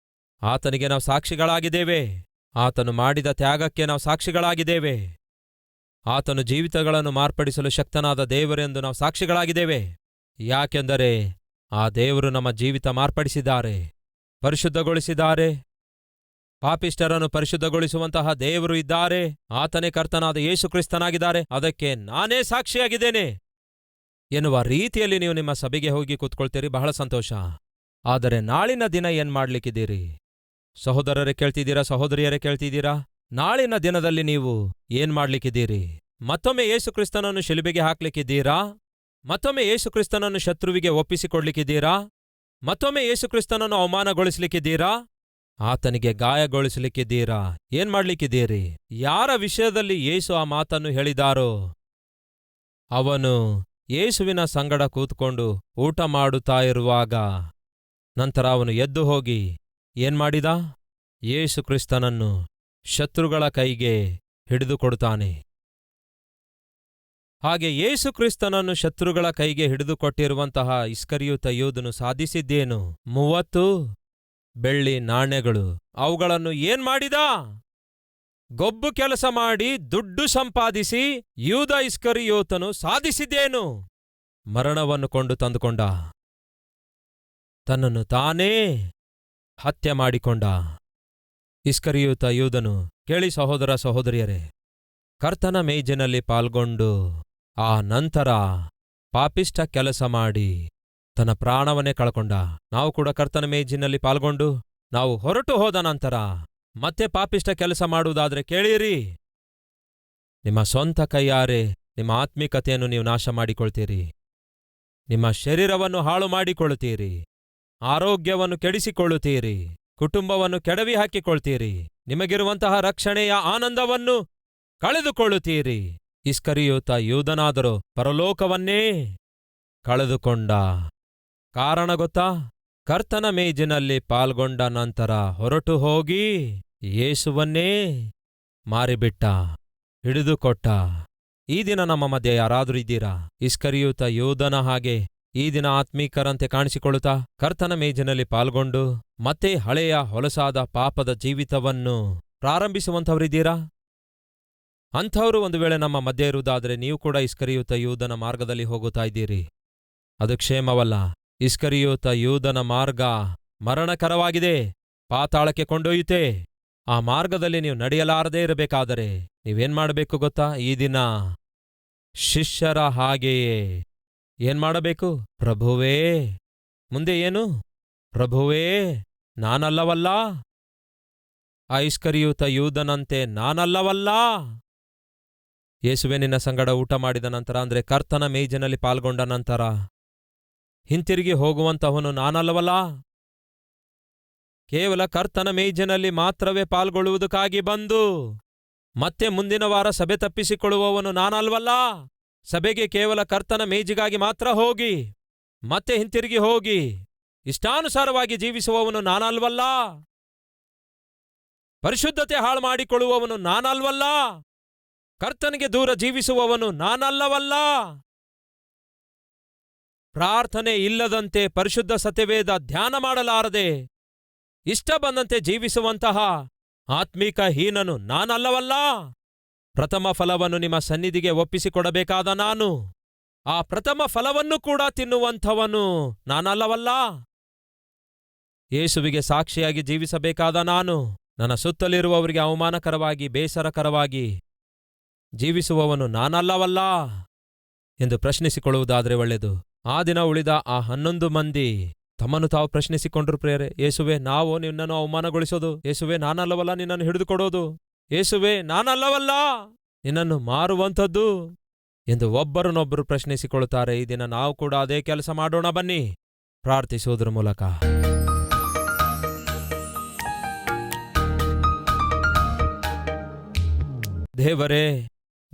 A: ಆತನಿಗೆ ನಾವು ಸಾಕ್ಷಿಗಳಾಗಿದ್ದೇವೆ, ಆತನು ಮಾಡಿದ ತ್ಯಾಗಕ್ಕೆ ನಾವು ಸಾಕ್ಷಿಗಳಾಗಿದ್ದೇವೆ, ಆತನು ಜೀವಿತಗಳನ್ನು ಮಾರ್ಪಡಿಸಲು ಶಕ್ತನಾದ ದೇವರೆಂದು ನಾವು ಸಾಕ್ಷಿಗಳಾಗಿದ್ದೇವೆ. ಯಾಕೆಂದರೆ ಆ ದೇವರು ನಮ್ಮ ಜೀವಿತ ಮಾರ್ಪಡಿಸಿದ್ದಾರೆ, ಪರಿಶುದ್ಧಗೊಳಿಸಿದ್ದಾರೆ. ಪಾಪಿಷ್ಠರನ್ನು ಪರಿಶುದ್ಧಗೊಳಿಸುವಂತಹ ದೇವರು ಇದ್ದಾರೆ. ಆತನೇ ಕರ್ತನಾದ ಯೇಸು ಕ್ರಿಸ್ತನಾಗಿದ್ದಾರೆ. ಅದಕ್ಕೆ ನಾನೇ ಸಾಕ್ಷಿಯಾಗಿದ್ದೇನೆ ಎನ್ನುವ ರೀತಿಯಲ್ಲಿ ನೀವು ನಿಮ್ಮ ಸಭೆಗೆ ಹೋಗಿ ಕೂತ್ಕೊಳ್ತೀರಿ, ಬಹಳ ಸಂತೋಷ. ಆದರೆ ನಾಳಿನ ದಿನ ಏನ್ ಮಾಡ್ಲಿಕ್ಕಿದ್ದೀರಿ? ಸಹೋದರರೇ ಕೇಳ್ತಿದ್ದೀರಾ? ಸಹೋದರಿಯರೇ ಕೇಳ್ತಿದ್ದೀರಾ? ನಾಳಿನ ದಿನದಲ್ಲಿ ನೀವು ಏನ್ ಮಾಡ್ಲಿಕ್ಕಿದ್ದೀರಿ? ಮತ್ತೊಮ್ಮೆ ಯೇಸುಕ್ರಿಸ್ತನನ್ನು ಶಿಲುಬೆಗೆ ಹಾಕ್ಲಿಕ್ಕಿದ್ದೀರಾ? ಮತ್ತೊಮ್ಮೆ ಯೇಸುಕ್ರಿಸ್ತನನ್ನು ಶತ್ರುವಿಗೆ ಒಪ್ಪಿಸಿಕೊಡ್ಲಿಕ್ಕಿದ್ದೀರಾ? ಮತ್ತೊಮ್ಮೆ ಯೇಸುಕ್ರಿಸ್ತನನ್ನು ಅವಮಾನಗೊಳಿಸ್ಲಿಕ್ಕಿದ್ದೀರಾ? ಆತನಿಗೆ ಗಾಯಗೊಳಿಸಲಿಕ್ಕಿದ್ದೀರಾ? ಏನ್ ಮಾಡ್ಲಿಕ್ಕಿದ್ದೀರಿ? ಯಾರ ವಿಷಯದಲ್ಲಿ ಯೇಸು ಆ ಮಾತನ್ನು ಹೇಳಿದಾರೋ ಅವನು ಯೇಸುವಿನ ಸಂಗಡ ಕೂತ್ಕೊಂಡು ಊಟ ಮಾಡುತ್ತಾ ಇರುವಾಗ ನಂತರ ಅವನು ಎದ್ದು ಹೋಗಿ ಏನ್ ಮಾಡಿದ? ಯೇಸು ಕ್ರಿಸ್ತನನ್ನು ಶತ್ರುಗಳ ಕೈಗೆ ಹಿಡಿದುಕೊಡುತ್ತಾನೆ. ಹಾಗೆ ಯೇಸು ಕ್ರಿಸ್ತನನ್ನು ಶತ್ರುಗಳ ಕೈಗೆ ಹಿಡಿದುಕೊಟ್ಟಿರುವಂತಹ ಇಸ್ಕರಿಯೋತ ಯೂದನು ಸಾಧಿಸಿದ್ದೇನು? 30 ಬೆಳ್ಳಿ ನಾಣ್ಯಗಳು. ಅವುಗಳನ್ನು ಏನ್ ಮಾಡಿದ? ಗೊಬ್ಬು ಕೆಲಸ ಮಾಡಿ ದುಡ್ಡು ಸಂಪಾದಿಸಿ ಯೂದ ಇಸ್ಕರಿಯೋತನು ಸಾಧಿಸಿದ್ದೇನು? ಮರಣವನ್ನು ಕೊಂಡು ತಂದುಕೊಂಡ, ತನ್ನನ್ನು ತಾನೇ ಹತ್ಯೆ ಮಾಡಿಕೊಂಡ ಇಸ್ಕರಿಯೋತ ಯೂದನು. ಕೇಳಿ ಸಹೋದರ ಸಹೋದರಿಯರೇ, ಕರ್ತನ ಮೇಜಿನಲ್ಲಿ ಪಾಲ್ಗೊಂಡು ಆ ನಂತರ ಪಾಪಿಷ್ಠ ಕೆಲಸ ಮಾಡಿ ತನ್ನ ಪ್ರಾಣವನ್ನೇ ಕಳ್ಕೊಂಡ. ನಾವು ಕೂಡ ಕರ್ತನ ಮೇಜಿನಲ್ಲಿ ಪಾಲ್ಗೊಂಡು ನಾವು ಹೊರಟು ಹೋದ ನಂತರ ಮತ್ತೆ ಪಾಪಿಷ್ಠ ಕೆಲಸ ಮಾಡುವುದಾದ್ರೆ ಕೇಳಿರಿ, ನಿಮ್ಮ ಸ್ವಂತ ಕೈಯಾರೆ ನಿಮ್ಮ ಆತ್ಮಿಕತೆಯನ್ನು ನೀವು ನಾಶ ಮಾಡಿಕೊಳ್ತೀರಿ, ನಿಮ್ಮ ಶರೀರವನ್ನು ಹಾಳು ಮಾಡಿಕೊಳ್ಳುತ್ತೀರಿ, ಆರೋಗ್ಯವನ್ನು ಕೆಡಿಸಿಕೊಳ್ಳುತ್ತೀರಿ, ಕುಟುಂಬವನ್ನು ಕೆಡವಿ ಹಾಕಿಕೊಳ್ತೀರಿ, ನಿಮಗಿರುವಂತಹ ರಕ್ಷಣೆಯ ಆನಂದವನ್ನು ಕಳೆದುಕೊಳ್ಳುತ್ತೀರಿ. ಇಸ್ಕರಿಯೋತ ಯೂದನಾದರೂ ಪರಲೋಕವನ್ನೇ ಕಳೆದುಕೊಂಡ. ಕಾರಣ ಗೊತ್ತಾ? ಕರ್ತನ ಮೇಜಿನಲ್ಲಿ ಪಾಲ್ಗೊಂಡ ನಂತರ ಹೊರಟು ಹೋಗಿ ಯೇಸುವನ್ನೇ ಮಾರಿಬಿಟ್ಟ, ಹಿಡಿದುಕೊಟ್ಟ. ಈ ದಿನ ನಮ್ಮ ಮಧ್ಯೆ ಯಾರಾದರೂ ಇದ್ದೀರಾ? ಇಸ್ಕರಿಯೋತ ಯೂದನ ಹಾಗೆ ಈ ದಿನ ಆತ್ಮೀಕರಂತೆ ಕಾಣಿಸಿಕೊಳ್ಳುತ್ತಾ ಕರ್ತನ ಮೇಜಿನಲ್ಲಿ ಪಾಲ್ಗೊಂಡು ಮತ್ತೆ ಹಳೆಯ ಹೊಲಸಾದ ಪಾಪದ ಜೀವಿತವನ್ನು ಪ್ರಾರಂಭಿಸುವಂಥವರಿದ್ದೀರಾ? ಅಂಥವರು ಒಂದು ವೇಳೆ ನಮ್ಮ ಮಧ್ಯೆ ಇರುವುದಾದರೆ ನೀವು ಕೂಡ ಇಸ್ಕರಿಯೋತ ಯೂದನ ಮಾರ್ಗದಲ್ಲಿ ಹೋಗುತ್ತಾ ಇದ್ದೀರಿ. ಅದು ಕ್ಷೇಮವಲ್ಲ. ಇಸ್ಕರಿಯೋತ ಯೂದನ ಮಾರ್ಗ ಮರಣಕರವಾಗಿದೆ, ಪಾತಾಳಕ್ಕೆ ಕೊಂಡೊಯ್ಯುತ್ತೆ. ಆ ಮಾರ್ಗದಲ್ಲಿ ನೀವು ನಡೆಯಲಾರದೇ ಇರಬೇಕಾದರೆ ನೀವೇನ್ ಮಾಡಬೇಕು ಗೊತ್ತಾ? ಈ ದಿನ ಶಿಷ್ಯರ ಹಾಗೆಯೇ ಏನ್ ಮಾಡಬೇಕು? ಪ್ರಭುವೇ, ಮುಂದೆ ಏನು? ಪ್ರಭುವೇ, ನಾನಲ್ಲವಲ್ಲ, ಆ ಇಸ್ಕರಿಯೋತ ಯೂದನಂತೆ ನಾನಲ್ಲವಲ್ಲ. ಯೇಸುವೆ ನಿನ್ನ ಸಂಗಡ ಊಟ ಮಾಡಿದ ನಂತರ, ಅಂದ್ರೆ ಕರ್ತನ ಮೇಜಿನಲ್ಲಿ ಪಾಲ್ಗೊಂಡ ನಂತರ ಹಿಂತಿರುಗಿ ಹೋಗುವಂತಹವನು ನಾನಲ್ಲವಲ್ಲ. ಕೇವಲ ಕರ್ತನ ಮೇಜಿನಲ್ಲಿ ಮಾತ್ರವೇ ಪಾಲ್ಗೊಳ್ಳುವುದಕ್ಕಾಗಿ ಬಂದು ಮತ್ತೆ ಮುಂದಿನ ವಾರ ಸಭೆ ತಪ್ಪಿಸಿಕೊಳ್ಳುವವನು ನಾನಲ್ವಲ್ಲ. ಸಭೆಗೆ ಕೇವಲ ಕರ್ತನ ಮೇಜಿಗಾಗಿ ಮಾತ್ರ ಹೋಗಿ ಮತ್ತೆ ಹಿಂತಿರುಗಿ ಹೋಗಿ ಇಷ್ಟಾನುಸಾರವಾಗಿ ಜೀವಿಸುವವನು ನಾನಲ್ವಲ್ಲ. ಪರಿಶುದ್ಧತೆ ಹಾಳು ಮಾಡಿಕೊಳ್ಳುವವನು ನಾನಲ್ವಲ್ಲ. ಕರ್ತನಿಗೆ ದೂರ ಜೀವಿಸುವವನು ನಾನಲ್ಲವಲ್ಲ. ಪ್ರಾರ್ಥನೆ ಇಲ್ಲದಂತೆ ಪರಿಶುದ್ಧ ಸತ್ಯವೇದ ಧ್ಯಾನ ಮಾಡಲಾರದೆ ಇಷ್ಟ ಬಂದಂತೆ ಜೀವಿಸುವಂತಹ ಆತ್ಮೀಕ ಹೀನನು ನಾನಲ್ಲವಲ್ಲ. ಪ್ರಥಮ ಫಲವನ್ನು ನಿಮ್ಮ ಸನ್ನಿಧಿಗೆ ಒಪ್ಪಿಸಿಕೊಡಬೇಕಾದ ನಾನು, ಆ ಪ್ರಥಮ ಫಲವನ್ನು ಕೂಡ ತಿನ್ನುವಂಥವನು ನಾನಲ್ಲವಲ್ಲ. ಯೇಸುವಿಗೆ ಸಾಕ್ಷಿಯಾಗಿ ಜೀವಿಸಬೇಕಾದ ನಾನು, ನನ್ನ ಸುತ್ತಲಿರುವವರಿಗೆ ಅವಮಾನಕರವಾಗಿ, ಬೇಸರಕರವಾಗಿ ಜೀವಿಸುವವನು ನಾನಲ್ಲವಲ್ಲ ಎಂದು ಪ್ರಶ್ನಿಸಿಕೊಳ್ಳುವುದಾದರೆ ಒಳ್ಳೆಯದು. ಆ ದಿನ ಉಳಿದ ಆ 11 ಮಂದಿ ತಮ್ಮನ್ನು ತಾವು ಪ್ರಶ್ನಿಸಿಕೊಂಡ್ರು ಪ್ರಿಯರೇ. ಯೇಸುವೆ, ನಾವು ನಿನ್ನನ್ನು ಅವಮಾನಗೊಳಿಸೋದು? ಯೇಸುವೆ, ನಾನಲ್ಲವಲ್ಲ ನಿನ್ನನ್ನು ಹಿಡಿದುಕೊಡೋದು? ಯೇಸುವೆ, ನಾನಲ್ಲವಲ್ಲ ನಿನ್ನನ್ನು ಮಾರುವಂಥದ್ದು ಎಂದು ಒಬ್ಬರನ್ನೊಬ್ಬರು ಪ್ರಶ್ನಿಸಿಕೊಳ್ಳುತ್ತಾರೆ. ಈ ದಿನ ನಾವು ಕೂಡ ಅದೇ ಕೆಲಸ ಮಾಡೋಣ. ಬನ್ನಿ ಪ್ರಾರ್ಥಿಸುವುದರ ಮೂಲಕ. ದೇವರೇ,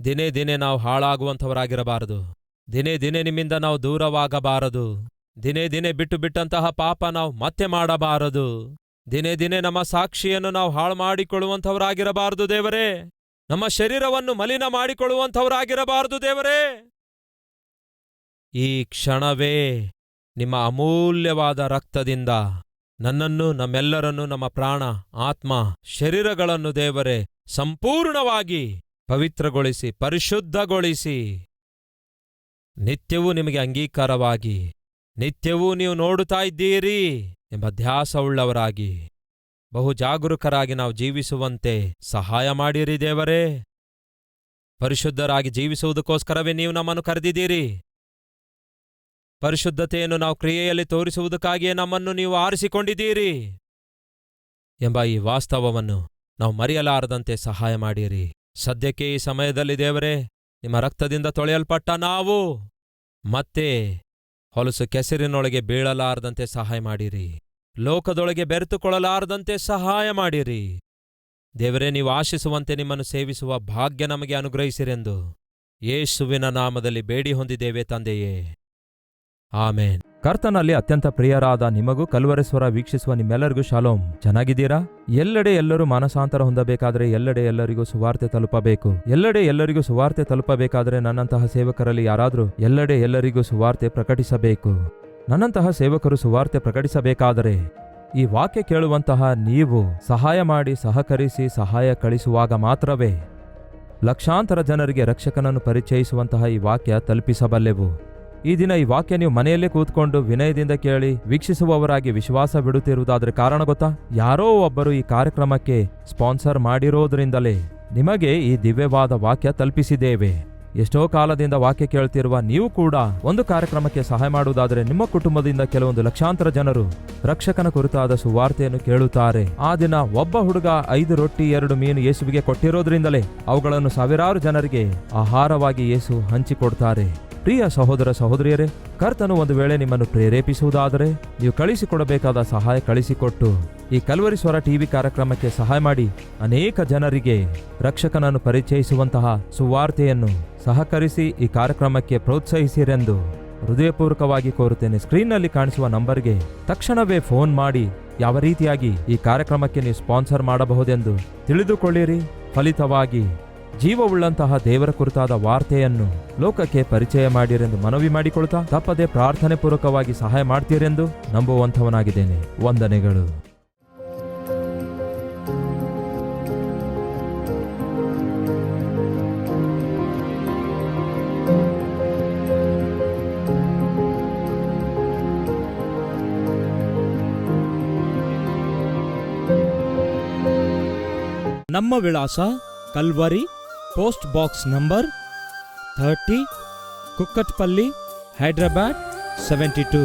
A: ದಿನೇ ದಿನೇ ನಾವು ಹಾಳಾಗುವಂಥವರಾಗಿರಬಾರದು. ದಿನೇ ದಿನೇ ನಿಮ್ಮಿಂದ ನಾವು ದೂರವಾಗಬಾರದು. ದಿನೇ ದಿನೇ ಬಿಟ್ಟು ಬಿಟ್ಟಂತಹ ಪಾಪ ನಾವು ಮತ್ತೆ ಮಾಡಬಾರದು. ದಿನೇ ದಿನೇ ನಮ್ಮ ಸಾಕ್ಷಿಯನ್ನು ನಾವು ಹಾಳು ಮಾಡಿಕೊಳ್ಳುವಂಥವರಾಗಿರಬಾರದು ದೇವರೇ. ನಮ್ಮ ಶರೀರವನ್ನು ಮಲಿನ ಮಾಡಿಕೊಳ್ಳುವಂಥವರಾಗಿರಬಾರದು ದೇವರೇ. ಈ ಕ್ಷಣವೇ ನಿಮ್ಮ ಅಮೂಲ್ಯವಾದ ರಕ್ತದಿಂದ ನನ್ನನ್ನು, ನಮ್ಮೆಲ್ಲರನ್ನು, ನಮ್ಮ ಪ್ರಾಣ, ಆತ್ಮ, ಶರೀರಗಳನ್ನು ದೇವರೇ ಸಂಪೂರ್ಣವಾಗಿ ಪವಿತ್ರಗೊಳಿಸಿ, ಪರಿಶುದ್ಧಗೊಳಿಸಿ, ನಿತ್ಯವೂ ನಿಮಗೆ ಅಂಗೀಕಾರವಾಗಿ, ನಿತ್ಯವೂ ನೀವು ನೋಡುತ್ತಾ ಇದ್ದೀರಿ ಎಂಬ ಧ್ಯಾಸವುಳ್ಳವರಾಗಿ, ಬಹು ಜಾಗರೂಕರಾಗಿ ನಾವು ಜೀವಿಸುವಂತೆ ಸಹಾಯ ಮಾಡಿರಿ ದೇವರೇ. ಪರಿಶುದ್ಧರಾಗಿ ಜೀವಿಸುವುದಕ್ಕೋಸ್ಕರವೇ ನೀವು ನಮ್ಮನ್ನು ಕರೆದಿದ್ದೀರಿ. ಪರಿಶುದ್ಧತೆಯನ್ನು ನಾವು ಕ್ರಿಯೆಯಲ್ಲಿ ತೋರಿಸುವುದಕ್ಕಾಗಿಯೇ ನಮ್ಮನ್ನು ನೀವು ಆರಿಸಿಕೊಂಡಿದ್ದೀರಿ ಎಂಬ ಈ ವಾಸ್ತವವನ್ನು ನಾವು ಮರೆಯಲಾರದಂತೆ ಸಹಾಯ ಮಾಡಿರಿ. ಸದ್ಯಕ್ಕೆ ಈ ಸಮಯದಲ್ಲಿ ದೇವರೇ, ನಿಮ್ಮ ರಕ್ತದಿಂದ ತೊಳೆಯಲ್ಪಟ್ಟ ನಾವು ಮತ್ತೆ ಹೊಲಸು ಕೆಸರಿನೊಳಗೆ ಬೀಳಲಾರದಂತೆ ಸಹಾಯ ಮಾಡಿರಿ. ಲೋಕದೊಳಗೆ ಬೆರೆತುಕೊಳ್ಳಲಾರದಂತೆ ಸಹಾಯ ಮಾಡಿರಿ ದೇವರೇ. ನೀವು ಆಶಿಸುವಂತೆ ನಿಮ್ಮನ್ನು ಸೇವಿಸುವ ಭಾಗ್ಯ ನಮಗೆ ಅನುಗ್ರಹಿಸಿರೆಂದು ಯೇಸುವಿನ ನಾಮದಲ್ಲಿ ಬೇಡಿ ಹೊಂದಿದ್ದೇವೆ ತಂದೆಯೇ, ಆಮೇನ್. ಕರ್ತನಲ್ಲಿ ಅತ್ಯಂತ ಪ್ರಿಯರಾದ ನಿಮಗೂ ಕಲ್ವರೇಶ್ವರ ವೀಕ್ಷಿಸುವ ನಿಮ್ಮೆಲ್ಲರಿಗೂ ಶಾಲೋಮ್. ಚೆನ್ನಾಗಿದ್ದೀರಾ? ಎಲ್ಲೆಡೆ ಎಲ್ಲರೂ ಮಾನಸಾಂತರ ಹೊಂದಬೇಕಾದ್ರೆ ಎಲ್ಲೆಡೆ ಎಲ್ಲರಿಗೂ ಸುವಾರ್ತೆ ತಲುಪಬೇಕು. ಎಲ್ಲೆಡೆ ಎಲ್ಲರಿಗೂ ಸುವಾರ್ತೆ ತಲುಪಬೇಕಾದ್ರೆ ನನ್ನಂತಹ ಸೇವಕರಲ್ಲಿ ಯಾರಾದರೂ ಎಲ್ಲೆಡೆ ಎಲ್ಲರಿಗೂ ಸುವಾರ್ತೆ ಪ್ರಕಟಿಸಬೇಕು. ನನ್ನಂತಹ ಸೇವಕರು ಸುವಾರ್ತೆ ಪ್ರಕಟಿಸಬೇಕಾದರೆ ಈ ವಾಕ್ಯ ಕೇಳುವಂತಹ ನೀವು ಸಹಾಯ ಮಾಡಿ, ಸಹಕರಿಸಿ, ಸಹಾಯ ಕಳಿಸುವಾಗ ಮಾತ್ರವೇ ಲಕ್ಷಾಂತರ ಜನರಿಗೆ ರಕ್ಷಕನನ್ನು ಪರಿಚಯಿಸುವಂತಹ ಈ ವಾಕ್ಯ ತಲುಪಿಸಬಲ್ಲೆವು. ಈ ದಿನ ಈ ವಾಕ್ಯ ನೀವು ಮನೆಯಲ್ಲೇ ಕೂತ್ಕೊಂಡು ವಿನಯದಿಂದ ಕೇಳಿ ವೀಕ್ಷಿಸುವವರಾಗಿ ವಿಶ್ವಾಸ ಬಿಡುತ್ತಿರುವುದಾದ್ರೆ ಕಾರಣ ಗೊತ್ತಾ? ಯಾರೋ ಒಬ್ಬರು ಈ ಕಾರ್ಯಕ್ರಮಕ್ಕೆ ಸ್ಪಾನ್ಸರ್ ಮಾಡಿರೋದ್ರಿಂದಲೇ ನಿಮಗೆ ಈ ದಿವ್ಯವಾದ ವಾಕ್ಯ ತಲುಪಿಸಿದ್ದೇವೆ. ಎಷ್ಟೋ ಕಾಲದಿಂದ ವಾಕ್ಯ ಕೇಳ್ತಿರುವ ನೀವು ಕೂಡ ಒಂದು ಕಾರ್ಯಕ್ರಮಕ್ಕೆ ಸಹಾಯ ಮಾಡುವುದಾದರೆ ನಿಮ್ಮ ಕುಟುಂಬದಿಂದ ಕೆಲವೊಂದು ಲಕ್ಷಾಂತರ ಜನರು ರಕ್ಷಕನ ಕುರಿತಾದ ಸುವಾರ್ತೆಯನ್ನು ಕೇಳುತ್ತಾರೆ. ಆ ದಿನ ಒಬ್ಬ ಹುಡುಗ 5 ರೊಟ್ಟಿ 2 ಮೀನು ಯೇಸುವಿಗೆ ಕೊಟ್ಟಿರೋದ್ರಿಂದಲೇ ಅವುಗಳನ್ನು ಸಾವಿರಾರು ಜನರಿಗೆ ಆಹಾರವಾಗಿ ಯೇಸು ಹಂಚಿಕೊಡ್ತಾರೆ. ಪ್ರಿಯ ಸಹೋದರ ಸಹೋದರಿಯರೇ, ಕರ್ತನು ಒಂದು ವೇಳೆ ನಿಮ್ಮನ್ನು ಪ್ರೇರೇಪಿಸುವುದಾದರೆ ನೀವು ಕಳಿಸಿಕೊಡಬೇಕಾದ ಸಹಾಯ ಕಳಿಸಿಕೊಟ್ಟು ಈ ಕಲ್ವರಿ ಟಿವಿ ಕಾರ್ಯಕ್ರಮಕ್ಕೆ ಸಹಾಯ ಮಾಡಿ ಅನೇಕ ಜನರಿಗೆ ರಕ್ಷಕನನ್ನು ಪರಿಚಯಿಸುವಂತಹ ಸುವಾರ್ತೆಯನ್ನು ಸಹಕರಿಸಿ ಈ ಕಾರ್ಯಕ್ರಮಕ್ಕೆ ಪ್ರೋತ್ಸಾಹಿಸಿರೆಂದು ಹೃದಯಪೂರ್ವಕವಾಗಿ ಕೋರುತ್ತೇನೆ. ಸ್ಕ್ರೀನ್ನಲ್ಲಿ ಕಾಣಿಸುವ ನಂಬರ್ಗೆ ತಕ್ಷಣವೇ ಫೋನ್ ಮಾಡಿ ಯಾವ ರೀತಿಯಾಗಿ ಈ ಕಾರ್ಯಕ್ರಮಕ್ಕೆ ನೀವು ಸ್ಪಾನ್ಸರ್ ಮಾಡಬಹುದೆಂದು ತಿಳಿದುಕೊಳ್ಳಿರಿ. ಫಲಿತವಾಗಿ ಜೀವವುಳ್ಳಂತಹ ದೇವರ ಕುರಿತಾದ ವಾರ್ತೆಯನ್ನು ಲೋಕಕ್ಕೆ ಪರಿಚಯ ಮಾಡಿರೆಂದು ಮನವಿ ಮಾಡಿಕೊಳ್ತಾ ತಪ್ಪದೆ ಪ್ರಾರ್ಥನೆ ಪೂರ್ವಕವಾಗಿ ಸಹಾಯ ಮಾಡ್ತೀರೆಂದು ನಂಬುವಂಥವನಾಗಿದ್ದೇನೆ. ವಂದನೆಗಳು.
B: ನಮ್ಮ ವಿಳಾಸ Calvary, post box number 30, Kukatpally, Hyderabad 72.